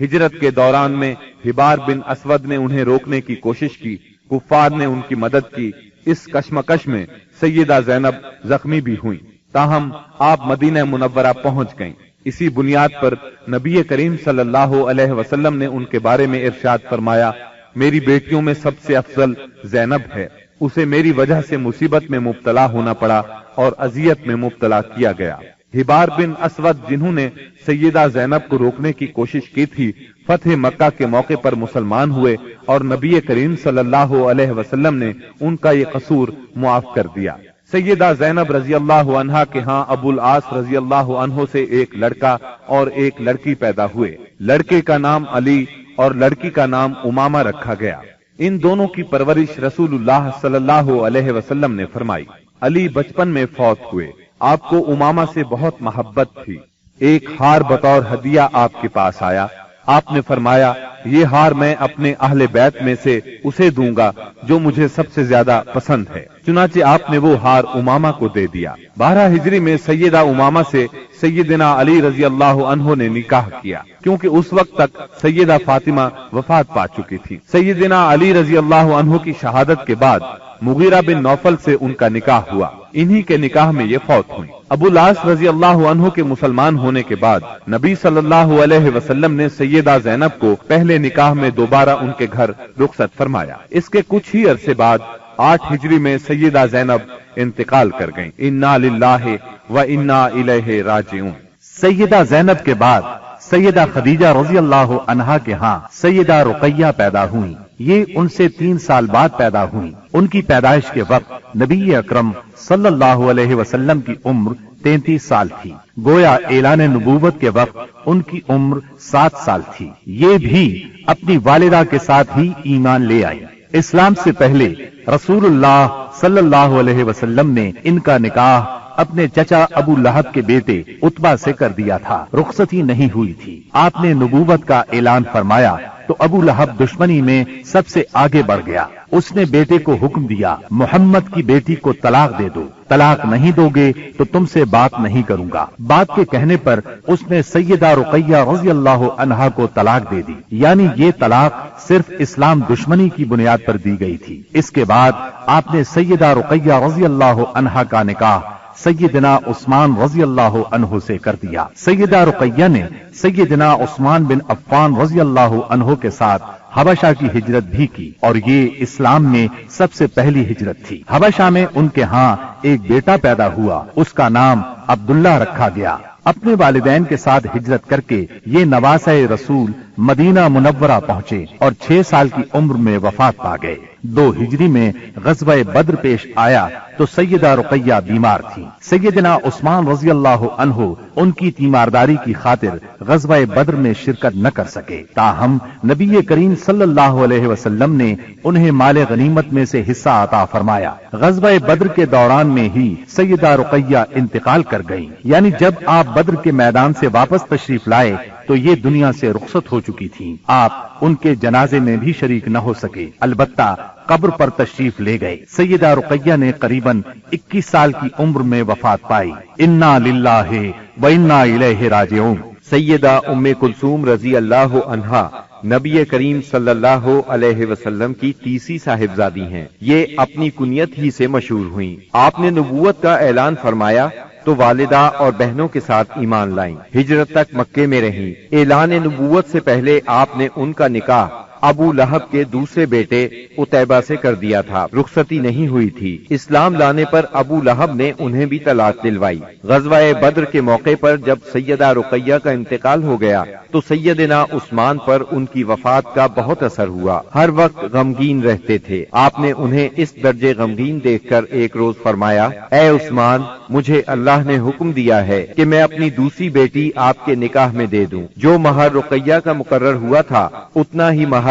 ہجرت کے دوران میں حبار بن اسود نے انہیں روکنے کی کوشش کی، کفار نے ان کی مدد کی۔ اس کشمکش میں سیدہ زینب زخمی بھی ہوئیں، تاہم آپ مدینہ منورہ پہنچ گئیں۔ اسی بنیاد پر نبی کریم صلی اللہ علیہ وسلم نے ان کے بارے میں ارشاد فرمایا میری بیٹیوں میں سب سے افضل زینب ہے، اسے میری وجہ سے مصیبت میں مبتلا ہونا پڑا اور اذیت میں مبتلا کیا گیا۔ ہبار بن اسود جنہوں نے سیدہ زینب کو روکنے کی کوشش کی تھی، فتح مکہ کے موقع پر مسلمان ہوئے اور نبی کریم صلی اللہ علیہ وسلم نے ان کا یہ قصور معاف کر دیا۔ سیدہ زینب رضی اللہ عنہا کے ہاں ابو العاص رضی اللہ عنہ سے ایک لڑکا اور ایک لڑکی پیدا ہوئے۔ لڑکے کا نام علی اور لڑکی کا نام امامہ رکھا گیا۔ ان دونوں کی پرورش رسول اللہ صلی اللہ علیہ وسلم نے فرمائی۔ علی بچپن میں فوت ہوئے۔ آپ کو امامہ سے بہت محبت تھی۔ ایک ہار بطور ہدیہ آپ کے پاس آیا۔ آپ نے فرمایا، یہ ہار میں اپنے اہل بیت میں سے اسے دوں گا جو مجھے سب سے زیادہ پسند ہے۔ چنانچہ آپ نے وہ ہار امامہ کو دے دیا۔ 12 ہجری میں سیدہ امامہ سے سیدنا علی رضی اللہ عنہ نے نکاح کیا، کیونکہ اس وقت تک سیدہ فاطمہ وفات پا چکی تھی۔ سیدنا علی رضی اللہ عنہ کی شہادت کے بعد مغیرہ بن نوفل سے ان کا نکاح ہوا۔ انہی کے نکاح میں یہ فوت ہوئی۔ ابو العاص رضی اللہ عنہ کے مسلمان ہونے کے بعد نبی صلی اللہ علیہ وسلم نے سیدہ زینب کو پہلے نکاح میں دوبارہ ان کے گھر رخصت فرمایا۔ اس کے کچھ ہی عرصے بعد 8 ہجری میں سیدہ زینب انتقال کر گئیں۔ انا للہ و انا الیہ راجعون۔ سیدہ زینب کے بعد سیدہ خدیجہ رضی اللہ عنہا کے ہاں سیدہ رقیہ پیدا ہوئیں۔ یہ ان سے 3 سال بعد پیدا ہوئیں۔ ان کی پیدائش کے وقت نبی اکرم صلی اللہ علیہ وسلم کی عمر 33 سال تھی۔ گویا اعلان نبوت کے وقت ان کی عمر 7 سال تھی۔ یہ بھی اپنی والدہ کے ساتھ ہی ایمان لے آئی۔ اسلام سے پہلے رسول اللہ صلی اللہ علیہ وسلم نے ان کا نکاح اپنے چچا ابو لہب کے بیٹے عتبہ سے کر دیا تھا۔ رخصتی نہیں ہوئی تھی۔ آپ نے نبوت کا اعلان فرمایا تو ابو لہب دشمنی میں سب سے آگے بڑھ گیا۔ اس نے بیٹے کو حکم دیا، محمد کی بیٹی کو طلاق دے دو، طلاق نہیں دو گے تو تم سے بات نہیں کروں گا۔ بات کے کہنے پر اس نے سیدہ رقیہ رضی اللہ عنہا کو طلاق دے دی، یعنی یہ طلاق صرف اسلام دشمنی کی بنیاد پر دی گئی تھی۔ اس کے بعد آپ نے سیدہ رقیہ رضی اللہ عنہا کا نکاح سیدنا عثمان رضی اللہ عنہ سے کر دیا۔ سیدہ رقیہ نے سیدنا عثمان بن عفان رضی اللہ عنہ کے ساتھ حبشہ کی ہجرت بھی کی، اور یہ اسلام میں سب سے پہلی ہجرت تھی۔ حبشہ میں ان کے ہاں ایک بیٹا پیدا ہوا، اس کا نام عبداللہ رکھا گیا۔ اپنے والدین کے ساتھ ہجرت کر کے یہ نواسہ رسول مدینہ منورہ پہنچے اور 6 سال کی عمر میں وفات پا گئے۔ 2 ہجری میں غزوہ بدر پیش آیا تو سیدہ رقیہ بیمار تھی۔ سیدنا عثمان رضی اللہ عنہ ان کی تیمارداری کی خاطر غزوہ بدر میں شرکت نہ کر سکے، تاہم نبی کریم صلی اللہ علیہ وسلم نے انہیں مال غنیمت میں سے حصہ عطا فرمایا۔ غزوہ بدر کے دوران میں ہی سیدہ رقیہ انتقال کر گئیں، یعنی جب آپ بدر کے میدان سے واپس تشریف لائے تو یہ دنیا سے رخصت ہو چکی تھیں۔ آپ ان کے جنازے میں بھی شریک نہ ہو سکے، البتہ قبر پر تشریف لے گئے۔ سیدہ رقیہ نے قریباً 21 سال کی عمر میں وفات پائی۔ انا للہ و انا الیہ راجعون۔ سیدہ ام کلثوم رضی اللہ عنہا نبی کریم صلی اللہ علیہ وسلم کی تیسری صاحبزادی ہیں۔ یہ اپنی کنیت ہی سے مشہور ہوئیں۔ آپ نے نبوت کا اعلان فرمایا تو والدہ اور بہنوں کے ساتھ ایمان لائیں۔ ہجرت تک مکے میں رہیں۔ اعلان نبوت سے پہلے آپ نے ان کا نکاح ابو لہب کے دوسرے بیٹے عتیبہ سے کر دیا تھا۔ رخصتی نہیں ہوئی تھی۔ اسلام لانے پر ابو لہب نے انہیں بھی طلاق دلوائی۔ غزوہ بدر کے موقع پر جب سیدہ رقیہ کا انتقال ہو گیا تو سیدنا عثمان پر ان کی وفات کا بہت اثر ہوا۔ ہر وقت غمگین رہتے تھے۔ آپ نے انہیں اس درجے غمگین دیکھ کر ایک روز فرمایا، اے عثمان، مجھے اللہ نے حکم دیا ہے کہ میں اپنی دوسری بیٹی آپ کے نکاح میں دے دوں۔ جو مہر رقیہ کا مقرر ہوا تھا اتنا ہی مہر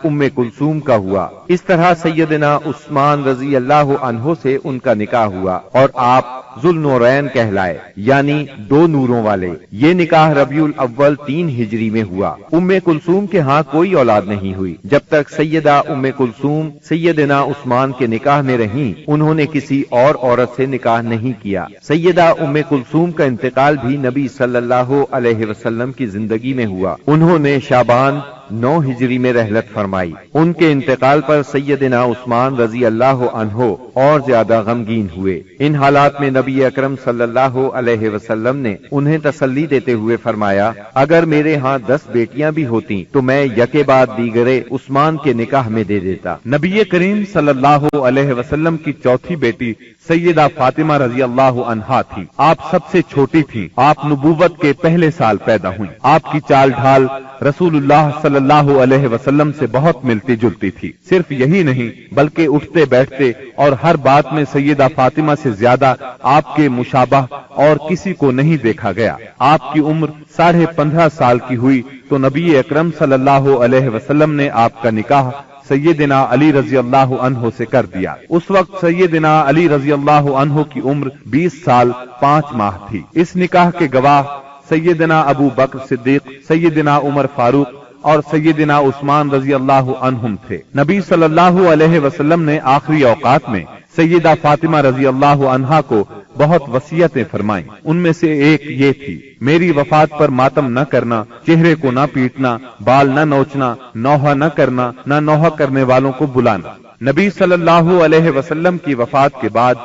ام کلثوم کا ہوا۔ اس طرح سیدنا عثمان رضی اللہ عنہ سے ان کا نکاح ہوا اور آپ ذوالنورین کہلائے، یعنی 2 نوروں والے۔ یہ نکاح ربیع الاول 3 ہجری میں ہوا۔ ام کلثوم کے ہاں کوئی اولاد نہیں ہوئی۔ جب تک سیدہ ام کلثوم سیدنا عثمان کے نکاح میں رہیں انہوں نے کسی اور عورت سے نکاح نہیں کیا۔ سیدہ ام کلثوم کا انتقال بھی نبی صلی اللہ علیہ وسلم کی زندگی میں ہوا۔ انہوں نے شعبان 9 ہجری میں رحلت فرمائی۔ ان کے انتقال پر سیدنا عثمان رضی اللہ عنہ اور زیادہ غمگین ہوئے۔ ان حالات میں نبی اکرم صلی اللہ علیہ وسلم نے انہیں تسلی دیتے ہوئے فرمایا، اگر میرے ہاں 10 بیٹیاں بھی ہوتی تو میں یکے بعد دیگرے عثمان کے نکاح میں دے دیتا۔ نبی کریم صلی اللہ علیہ وسلم کی چوتھی بیٹی سیدہ فاطمہ رضی اللہ عنہا تھی۔ آپ سب سے چھوٹی تھی۔ آپ نبوت کے پہلے سال پیدا ہوئی۔ آپ کی چال ڈھال رسول اللہ صلی اللہ علیہ وسلم سے بہت ملتی جلتی تھی۔ صرف یہی نہیں بلکہ اٹھتے بیٹھتے اور ہر بات میں سیدہ فاطمہ سے زیادہ آپ کے مشابہ اور کسی کو نہیں دیکھا گیا۔ آپ کی عمر 15.5 سال کی ہوئی تو نبی اکرم صلی اللہ علیہ وسلم نے آپ کا نکاح سیدنا علی رضی اللہ عنہ سے کر دیا۔ اس وقت سیدنا علی رضی اللہ عنہ کی عمر 20 سال 5 ماہ تھی۔ اس نکاح کے گواہ سیدنا ابو بکر صدیق، سیدنا عمر فاروق اور سیدنا عثمان رضی اللہ عنہم تھے۔ نبی صلی اللہ علیہ وسلم نے آخری اوقات میں سیدہ فاطمہ رضی اللہ عنہا کو بہت وصیتیں فرمائیں۔ ان میں سے ایک یہ تھی، میری وفات پر ماتم نہ کرنا، چہرے کو نہ پیٹنا، بال نہ نوچنا، نوحہ نہ کرنا، نہ نوحہ کرنے والوں کو بلانا۔ نبی صلی اللہ علیہ وسلم کی وفات کے بعد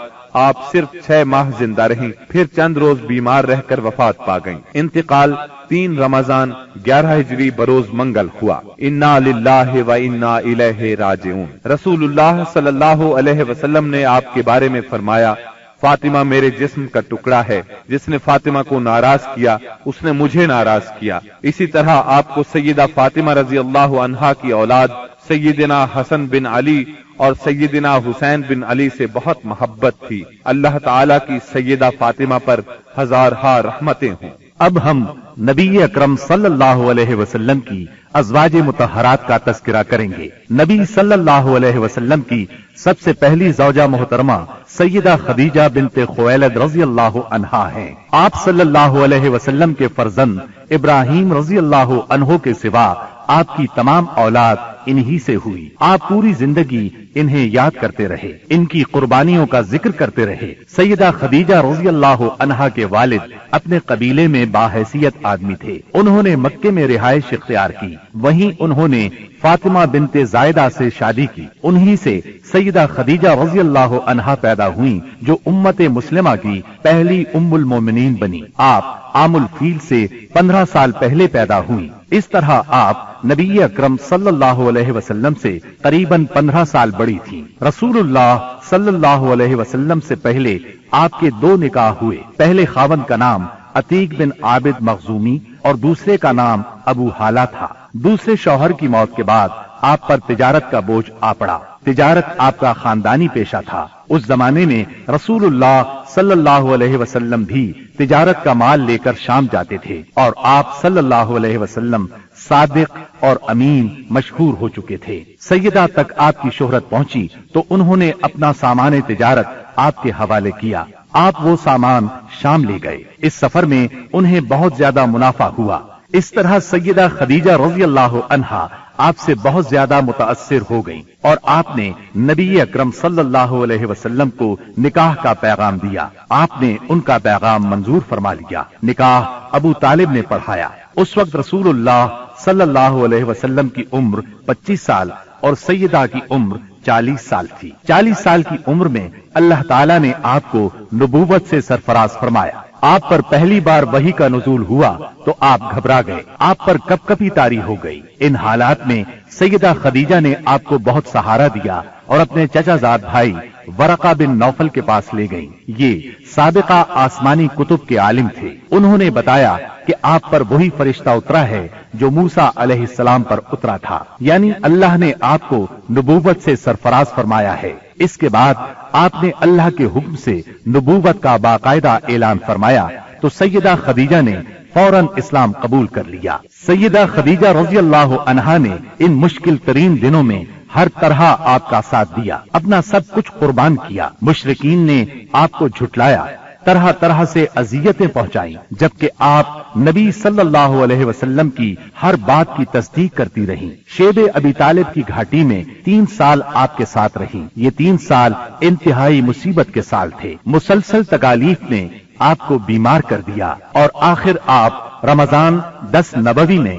آپ صرف 6 ماہ زندہ رہیں، پھر چند روز بیمار رہ کر وفات پا گئیں۔ انتقال 3 رمضان 11 ہجری بروز منگل ہوا۔ انا للہ و انا الیہ راجعون۔ رسول اللہ صلی اللہ علیہ وسلم نے آپ کے بارے میں فرمایا، فاطمہ میرے جسم کا ٹکڑا ہے، جس نے فاطمہ کو ناراض کیا اس نے مجھے ناراض کیا۔ اسی طرح آپ کو سیدہ فاطمہ رضی اللہ عنہا کی اولاد سیدنا حسن بن علی اور سیدنا حسین بن علی سے بہت محبت تھی۔ اللہ تعالیٰ کی سیدہ فاطمہ پر ہزارہا رحمتیں ہوں۔ اب ہم نبی اکرم صلی اللہ علیہ وسلم کی ازواج مطہرات کا تذکرہ کریں گے۔ نبی صلی اللہ علیہ وسلم کی سب سے پہلی زوجہ محترمہ سیدہ خدیجہ بنت خویلد رضی اللہ عنہا ہیں۔ آپ صلی اللہ علیہ وسلم کے فرزند ابراہیم رضی اللہ عنہ کے سوا آپ کی تمام اولاد انہی سے ہوئی۔ آپ پوری زندگی انہیں یاد کرتے رہے، ان کی قربانیوں کا ذکر کرتے رہے۔ سیدہ خدیجہ رضی اللہ عنہا کے والد اپنے قبیلے میں باحیثیت آدمی تھے۔ انہوں نے مکے میں رہائش اختیار کی، وہیں انہوں نے فاطمہ بنت زائدہ سے شادی کی۔ انہی سے سیدہ خدیجہ رضی اللہ عنہا پیدا ہوئیں، جو امت مسلمہ کی پہلی ام المومنین بنی۔ آپ عام الفیل سے 15 سال پہلے پیدا ہوئیں۔ اس طرح آپ نبی اکرم صلی اللہ علیہ وسلم سے قریباً 15 سال بڑی تھیں۔ رسول اللہ صلی اللہ علیہ وسلم سے پہلے آپ کے 2 نکاح ہوئے۔ پہلے خاوند کا نام عتیق بن عابد مخزومی اور دوسرے کا نام ابو حالہ تھا۔ دوسرے شوہر کی موت کے بعد آپ پر تجارت کا بوجھ آ پڑا۔ تجارت آپ کا خاندانی پیشہ تھا۔ اس زمانے میں رسول اللہ صلی اللہ علیہ وسلم بھی تجارت کا مال لے کر شام جاتے تھے، اور آپ صلی اللہ علیہ وسلم صادق اور امین مشہور ہو چکے تھے۔ سیدہ تک آپ کی شہرت پہنچی تو انہوں نے اپنا سامان تجارت آپ کے حوالے کیا۔ آپ وہ سامان شام لے گئے۔ اس سفر میں انہیں بہت زیادہ منافع ہوا۔ اس طرح سیدہ خدیجہ رضی اللہ عنہا آپ سے بہت زیادہ متاثر ہو گئیں، اور آپ نے نبی اکرم صلی اللہ علیہ وسلم کو نکاح کا پیغام دیا۔ آپ نے ان کا پیغام منظور فرما لیا۔ نکاح ابو طالب نے پڑھایا۔ اس وقت رسول اللہ صلی اللہ علیہ وسلم کی عمر 25 سال اور سیدہ کی عمر 40 سال تھی۔ 40 سال کی عمر میں اللہ تعالیٰ نے آپ کو نبوت سے سرفراز فرمایا۔ آپ پر پہلی بار وحی کا نزول ہوا تو آپ گھبرا گئے، آپ پر کپ کپی طاری ہو گئی۔ ان حالات میں سیدہ خدیجہ نے آپ کو بہت سہارا دیا اور اپنے چچا زاد بھائی ورقہ بن نوفل کے پاس لے گئیں۔ یہ سابقہ آسمانی کتب کے عالم تھے۔ انہوں نے بتایا کہ آپ پر وہی فرشتہ اترا ہے جو موسیٰ علیہ السلام پر اترا تھا، یعنی اللہ نے آپ کو نبوت سے سرفراز فرمایا ہے۔ اس کے بعد آپ نے اللہ کے حکم سے نبوت کا باقاعدہ اعلان فرمایا تو سیدہ خدیجہ نے فوراً اسلام قبول کر لیا۔ سیدہ خدیجہ رضی اللہ عنہا نے ان مشکل ترین دنوں میں ہر طرح آپ کا ساتھ دیا، اپنا سب کچھ قربان کیا۔ مشرکین نے آپ کو جھٹلایا، طرح طرح سے اذیتیں پہنچائیں، جبکہ آپ نبی صلی اللہ علیہ وسلم کی ہر بات کی تصدیق کرتی رہیں۔ شیب ابی طالب کی گھاٹی میں 3 سال آپ کے ساتھ رہیں۔ یہ 3 سال انتہائی مصیبت کے سال تھے۔ مسلسل تکالیف نے آپ کو بیمار کر دیا، اور آخر آپ رمضان 10 نبوی میں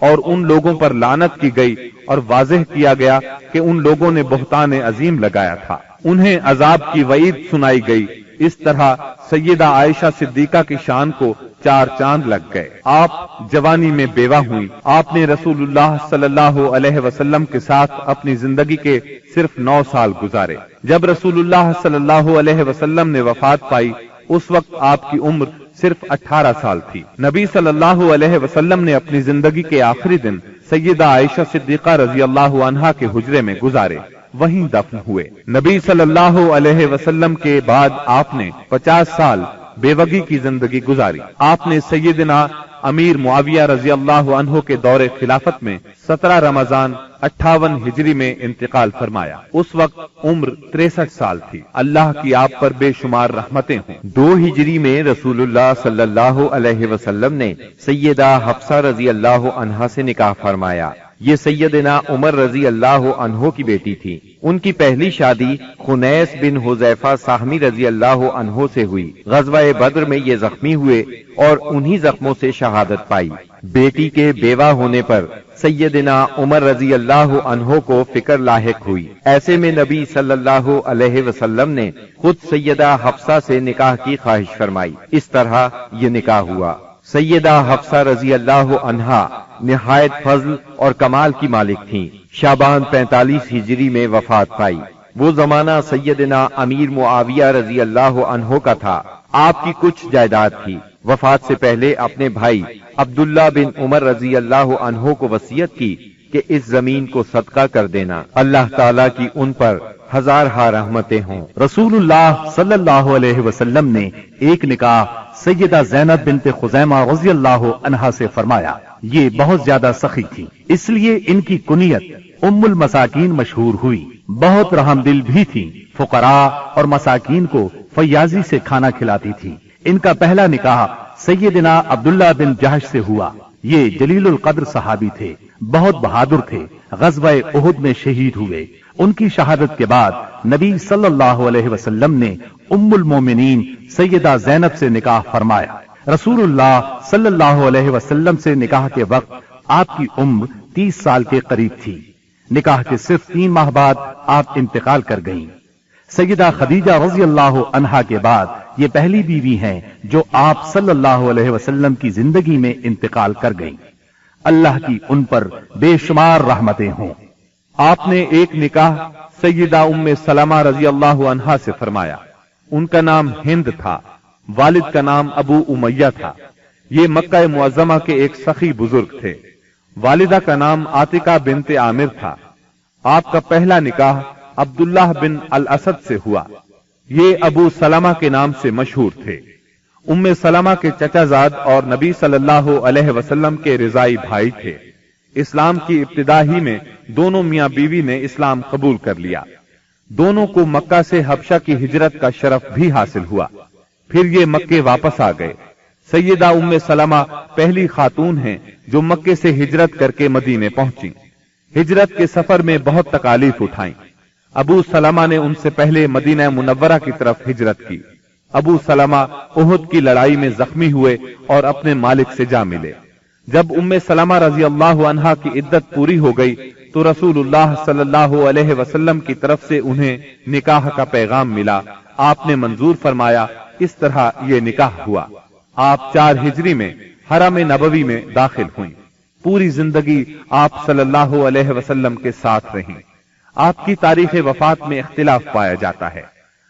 اور ان لوگوں پر لعنت کی گئی اور واضح کیا گیا کہ ان لوگوں نے بہتان عظیم لگایا تھا۔ انہیں عذاب کی وعید سنائی گئی۔ اس طرح سیدہ عائشہ صدیقہ کی شان کو 4 چاند لگ گئے۔ آپ جوانی میں بیوہ ہوئی۔ آپ نے رسول اللہ صلی اللہ علیہ وسلم کے ساتھ اپنی زندگی کے صرف 9 سال گزارے۔ جب رسول اللہ صلی اللہ علیہ وسلم نے وفات پائی اس وقت آپ کی عمر صرف 18 سال تھی۔ نبی صلی اللہ علیہ وسلم نے اپنی زندگی کے آخری دن سیدہ عائشہ صدیقہ رضی اللہ عنہا کے حجرے میں گزارے، وہیں دفن ہوئے۔ نبی صلی اللہ علیہ وسلم کے بعد آپ نے 50 سال بیوگی کی زندگی گزاری۔ آپ نے سیدنا امیر معاویہ رضی اللہ عنہ کے دور خلافت میں 17 رمضان 58 ہجری میں انتقال فرمایا۔ اس وقت عمر 63 سال تھی۔ اللہ کی آپ پر بے شمار رحمتیں ہوں۔ 2 ہجری میں رسول اللہ صلی اللہ علیہ وسلم نے سیدہ حفصہ رضی اللہ عنہا سے نکاح فرمایا۔ یہ سیدنا عمر رضی اللہ عنہ کی بیٹی تھی۔ ان کی پہلی شادی خنیس بن حذیفہ ساہمی رضی اللہ عنہ سے ہوئی۔ غزوہ بدر میں یہ زخمی ہوئے اور انہی زخموں سے شہادت پائی۔ بیٹی کے بیوہ ہونے پر سیدنا عمر رضی اللہ عنہ کو فکر لاحق ہوئی۔ ایسے میں نبی صلی اللہ علیہ وسلم نے خود سیدہ حفصہ سے نکاح کی خواہش فرمائی۔ اس طرح یہ نکاح ہوا۔ سیدہ حفصہ رضی اللہ عنہا نہایت فضل اور کمال کی مالک تھیں۔ شعبان 45 ہجری میں وفات پائی۔ وہ زمانہ سیدنا امیر معاویہ رضی اللہ عنہ کا تھا۔ آپ کی کچھ جائیداد تھی۔ وفات سے پہلے اپنے بھائی عبداللہ بن عمر رضی اللہ عنہ کو وصیت کی کہ اس زمین کو صدقہ کر دینا۔ اللہ تعالیٰ کی ان پر ہزارہا رحمتیں ہوں۔ رسول اللہ صلی اللہ علیہ وسلم نے ایک نکاح سیدہ زینب بنت خزیمہ رضی اللہ عنہا سے فرمایا۔ یہ بہت زیادہ سخی تھی، اس لیے ان کی کنیت ام المساکین مشہور ہوئی۔ بہت رحم دل بھی تھی، فقراء اور مساکین کو فیاضی سے کھانا کھلاتی تھی۔ ان کا پہلا نکاح سیدنا عبداللہ بن جہش سے ہوا۔ یہ جلیل القدر صحابی تھے، بہت بہادر تھے، غزوہ احد میں شہید ہوئے۔ ان کی شہادت کے بعد نبی صلی اللہ علیہ وسلم نے ام المومنین سیدہ زینب سے نکاح فرمایا۔ رسول اللہ صلی اللہ علیہ وسلم سے نکاح کے وقت آپ کی عمر 30 سال کے قریب تھی۔ نکاح کے صرف 3 ماہ بعد آپ انتقال کر گئیں۔ سیدہ خدیجہ رضی اللہ عنہا کے بعد یہ پہلی بیوی ہیں جو آپ صلی اللہ علیہ وسلم کی زندگی میں انتقال کر گئیں۔ اللہ کی ان پر بے شمار رحمتیں ہوں۔ آپ نے ایک نکاح سیدہ ام سلمہ رضی اللہ عنہا سے فرمایا۔ ان کا نام ہند تھا، والد کا نام ابو امیہ تھا۔ یہ مکہ معظمہ کے ایک سخی بزرگ تھے۔ والدہ کا نام عاتقہ بنت عامر تھا۔ آپ کا پہلا نکاح عبداللہ بن الاسد سے ہوا۔ یہ ابو سلمہ کے نام سے مشہور تھے۔ ام سلمہ کے چچا زاد اور نبی صلی اللہ علیہ وسلم کے رضائی بھائی تھے۔ اسلام کی ابتدا ہی میں دونوں میاں بیوی نے اسلام قبول کر لیا۔ دونوں کو مکہ سے حبشہ کی ہجرت کا شرف بھی حاصل ہوا۔ پھر یہ مکے واپس آ گئے۔ سیدہ ام سلمہ پہلی خاتون ہیں جو مکے سے ہجرت کر کے مدینے پہنچی۔ ہجرت کے سفر میں بہت تکالیف اٹھائیں۔ ابو سلمہ نے ان سے پہلے مدینہ منورہ کی طرف ہجرت کی۔ ابو سلمہ احد کی لڑائی میں زخمی ہوئے اور اپنے مالک سے جا ملے۔ جب ام سلمہ رضی اللہ عنہا کی عدت پوری ہو گئی تو رسول اللہ صلی اللہ علیہ وسلم کی طرف سے انہیں نکاح کا پیغام ملا۔ آپ نے منظور فرمایا۔ اس طرح یہ نکاح ہوا۔ آپ 4 ہجری میں حرم نبوی میں داخل ہوئیں۔ پوری زندگی آپ صلی اللہ علیہ وسلم کے ساتھ رہیں۔ آپ کی تاریخ وفات میں اختلاف پایا جاتا ہے۔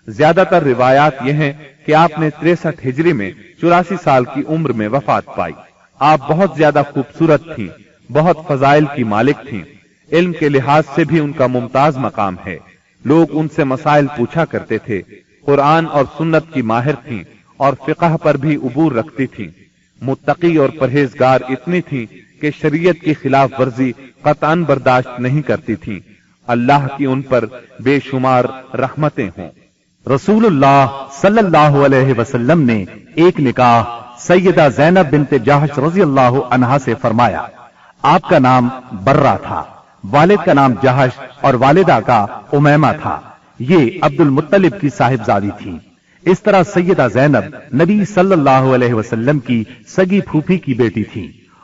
زیادہ تر روایات یہ ہیں کہ آپ نے 63 ہجری میں 84 سال کی عمر میں وفات پائی۔ آپ بہت زیادہ خوبصورت تھیں، بہت فضائل کی مالک تھیں۔ علم کے لحاظ سے بھی ان کا ممتاز مقام ہے۔ لوگ ان سے مسائل پوچھا کرتے تھے۔ قرآن اور سنت کی ماہر تھیں اور فقہ پر بھی عبور رکھتی تھیں۔ متقی اور پرہیزگار اتنی تھیں کہ شریعت کی خلاف ورزی قطعاً برداشت نہیں کرتی تھیں۔ اللہ کی ان پر بے شمار رحمتیں ہوں۔ رسول اللہ صلی اللہ علیہ وسلم نے ایک نکاح سیدہ زینب بنت جہش رضی اللہ عنہا سے فرمایا۔ آپ کا نام برہ تھا، والد کا نام جہش اور والدہ کا امیمہ تھا۔ یہ عبد المطلب کی صاحبزادی تھی۔ اس طرح سیدہ زینب نبی صلی اللہ علیہ وسلم کی سگی پھوپھی کی بیٹی تھی۔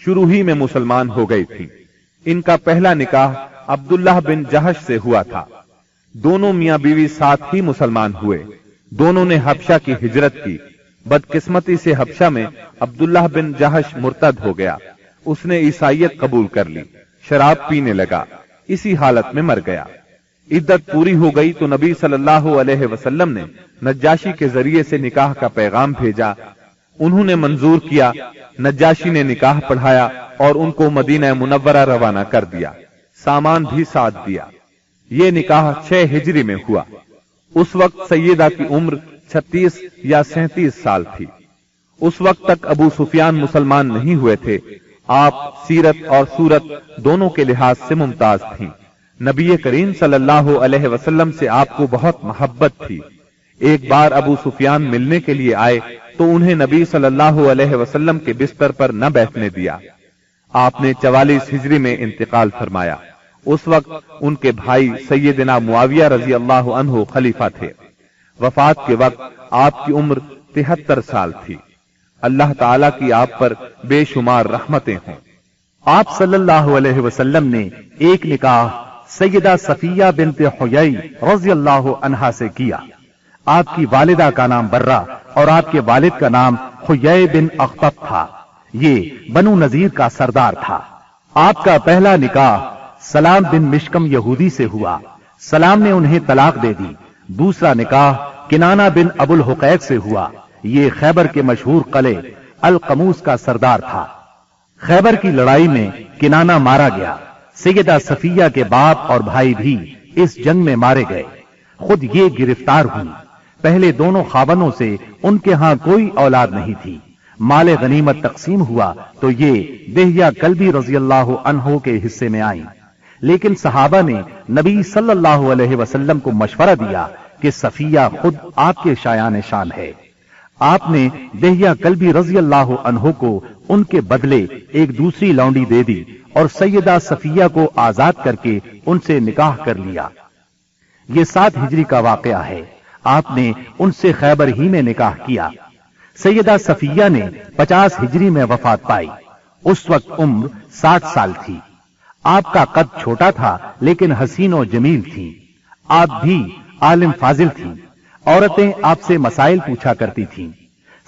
شروع ہی میں مسلمان ہو گئی تھی۔ ان کا پہلا نکاح عبداللہ بن جہش سے ہوا تھا۔ دونوں میاں بیوی ساتھ ہی مسلمان ہوئے۔ دونوں نے حبشہ کی ہجرت کی۔ بدقسمتی سے حبشہ میں عبداللہ بن جہش مرتد ہو گیا۔ اس نے عیسائیت قبول کر لی، شراب پینے لگا، اسی حالت میں مر گیا۔ عدت پوری ہو گئی تو نبی صلی اللہ علیہ وسلم نے نجاشی کے ذریعے سے نکاح کا پیغام بھیجا۔ انہوں نے منظور کیا۔ نجاشی نے نکاح پڑھایا اور ان کو مدینہ منورہ روانہ کر دیا، سامان بھی ساتھ دیا۔ یہ نکاح 6 ہجری میں ہوا۔ اس وقت سیدہ کی عمر 36 یا 37 سال تھی۔ اس وقت تک ابو سفیان مسلمان نہیں ہوئے تھے۔ آپ سیرت اور صورت دونوں کے لحاظ سے ممتاز تھیں۔ نبی کریم صلی اللہ علیہ وسلم سے آپ کو بہت محبت تھی۔ ایک بار ابو سفیان ملنے کے لیے آئے تو انہیں نبی صلی اللہ علیہ وسلم کے بستر پر نہ بیٹھنے دیا۔ آپ نے 44 ہجری میں انتقال فرمایا۔ اس وقت ان کے بھائی سیدنا معاویہ رضی اللہ عنہ خلیفہ تھے۔ وفات کے وقت آپ کی عمر 73 سال تھی۔ اللہ تعالیٰ کی آپ پر بے شمار رحمتیں ہوں۔ آپ صلی اللہ علیہ وسلم نے ایک نکاح سیدہ صفیہ بنت حیی رضی اللہ عنہا سے کیا۔ آپ کی والدہ کا نام برہ اور آپ کے والد کا نام حیی بن اخطب تھا۔ یہ بنو نذیر کا سردار تھا۔ آپ کا پہلا نکاح سلام بن مشکم یہودی سے ہوا۔ سلام نے انہیں طلاق دے دی۔ دوسرا نکاح کنانہ بن ابو الحقیق سے ہوا۔ یہ خیبر کے مشہور قلعے القموس کا سردار تھا۔ خیبر کی لڑائی میں کنانہ مارا گیا۔ سیدہ صفیہ کے باپ اور بھائی بھی اس جنگ میں مارے گئے۔ خود یہ گرفتار ہوئی۔ پہلے دونوں خاوندوں سے ان کے ہاں کوئی اولاد نہیں تھی۔ مال غنیمت تقسیم ہوا تو یہ دہیہ کلبی رضی اللہ عنہ کے حصے میں آئیں، لیکن صحابہ نے نبی صلی اللہ علیہ وسلم کو مشورہ دیا کہ صفیہ خود آپ کے شایان شان ہے۔ آپ نے دہیہ کلبی رضی اللہ عنہ کو ان کے بدلے ایک دوسری لونڈی دے دی اور سیدہ صفیہ کو آزاد کر کے ان سے نکاح کر لیا۔ یہ 7 ہجری کا واقعہ ہے۔ آپ نے ان سے خیبر ہی میں نکاح کیا۔ سیدہ صفیہ نے 50 ہجری میں وفات پائی۔ اس وقت عمر 60 سال تھی۔ آپ کا قد چھوٹا تھا لیکن حسین و جمیل تھی۔ آپ بھی عالم فاضل تھی۔ عورتیں آپ سے مسائل پوچھا کرتی تھیں۔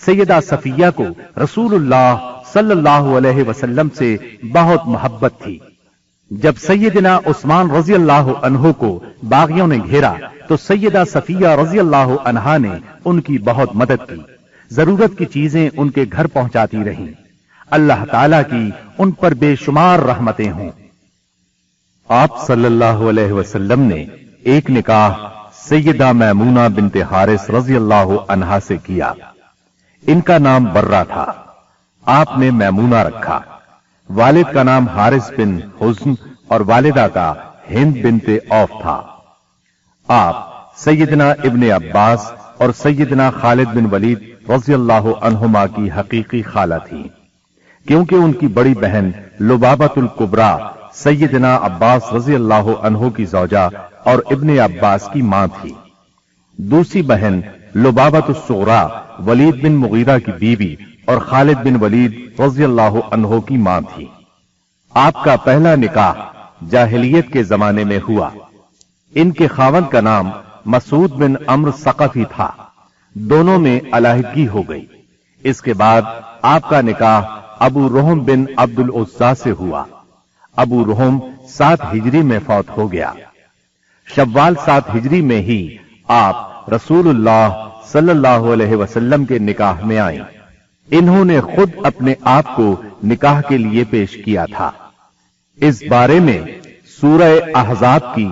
سیدہ صفیہ کو رسول اللہ صلی اللہ علیہ وسلم سے بہت محبت تھی۔ جب سیدنا عثمان رضی اللہ عنہ کو باغیوں نے گھیرا تو سیدہ صفیہ رضی اللہ عنہا نے ان کی بہت مدد کی۔ ضرورت کی چیزیں ان کے گھر پہنچاتی رہیں۔ اللہ تعالیٰ کی ان پر بے شمار رحمتیں ہوں۔ آپ صلی اللہ علیہ وسلم نے ایک نکاح سیدہ میمونہ بنت حارث رضی اللہ عنہا سے کیا۔ ان کا نام برہ تھا۔ آپ نے میمونہ رکھا۔ والد کا نام حارث بن حزن اور والدہ کا ہند بنت عوف تھا۔ آپ سیدنا ابن عباس اور سیدنا خالد بن ولید رضی اللہ عنہما کی حقیقی خالہ تھی، کیونکہ ان کی بڑی بہن لبابۃ الکبریٰ سیدنا عباس رضی اللہ عنہ کی زوجہ اور ابن عباس کی ماں تھی۔ دوسری بہن لبابۃ الصغریٰ ولید بن مغیرہ کی بیوی اور خالد بن ولید رضی اللہ عنہ کی ماں تھی۔ آپ کا پہلا نکاح جاہلیت کے زمانے میں ہوا۔ ان کے خاوند کا نام مسعود بن عمرو ثقفی تھا۔ دونوں میں علیحدگی ہو گئی۔ اس کے بعد آپ کا نکاح ابو رحم بن عبد العزیٰ سے ہوا۔ ابو رحم 7 ہجری میں فوت ہو گیا۔ شوال 7 ہجری میں ہی آپ رسول اللہ صلی اللہ علیہ وسلم کے نکاح میں آئیں۔ انہوں نے خود اپنے آپ کو نکاح کے لیے پیش کیا تھا۔ اس بارے میں سورہ احزاب کی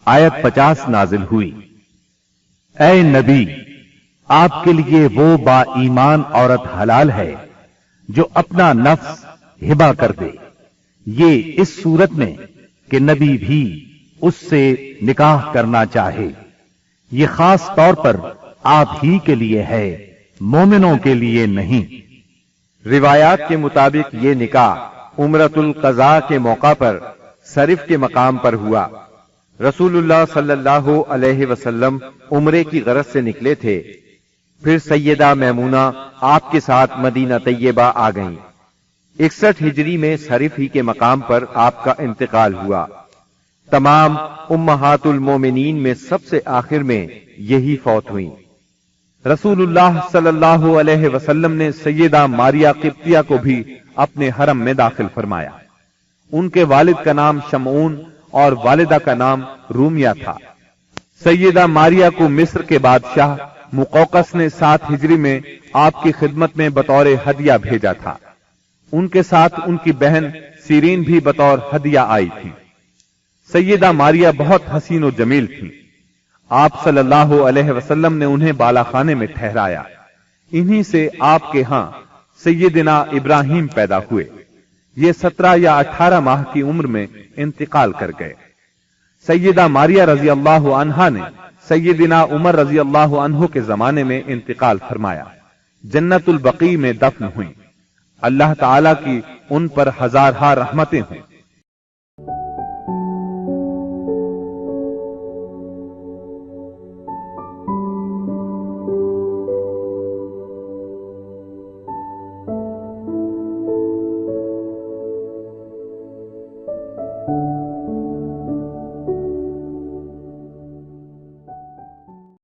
آیت 50 نازل ہوئی۔ اے نبی، آپ کے لیے وہ با ایمان عورت حلال ہے جو اپنا نفس ہبہ کر دے۔ یہ اس صورت میں کہ نبی بھی اس سے نکاح کرنا چاہے۔ یہ خاص طور پر آپ ہی کے لیے ہے، مومنوں کے لیے نہیں۔ روایات کے مطابق یہ نکاح عمرۃ القضاء کے موقع پر صرف کے مقام پر ہوا۔ رسول اللہ صلی اللہ علیہ وسلم عمرے کی غرض سے نکلے تھے۔ پھر سیدہ میمونہ آپ کے ساتھ مدینہ طیبہ آ گئیں۔ 61 ہجری میں صرف ہی کے مقام پر آپ کا انتقال ہوا۔ تمام امہات المومنین میں سب سے آخر میں یہی فوت ہوئی۔ رسول اللہ صلی اللہ علیہ وسلم نے سیدہ ماریہ قبطیہ کو بھی اپنے حرم میں داخل فرمایا۔ ان کے والد کا نام شمعون اور والدہ کا نام رومیہ تھا۔ سیدہ ماریہ کو مصر کے بادشاہ مقوقس نے 7 ہجری میں آپ کی خدمت میں بطور ہدیہ بھیجا تھا۔ ان کے ساتھ ان کی بہن سیرین بھی بطور ہدیہ آئی تھی۔ سیدہ ماریہ بہت حسین و جمیل تھی۔ آپ صلی اللہ علیہ وسلم نے انہیں بالا خانے میں ٹھہرایا۔ انہی سے آپ کے ہاں سیدنا ابراہیم پیدا ہوئے۔ یہ 17 یا 18 ماہ کی عمر میں انتقال کر گئے۔ سیدہ ماریہ رضی اللہ عنہا نے سیدنا عمر رضی اللہ عنہ کے زمانے میں انتقال فرمایا۔ جنت البقیع میں دفن ہوئیں۔ اللہ تعالی کی ان پر ہزارہا رحمتیں ہوں۔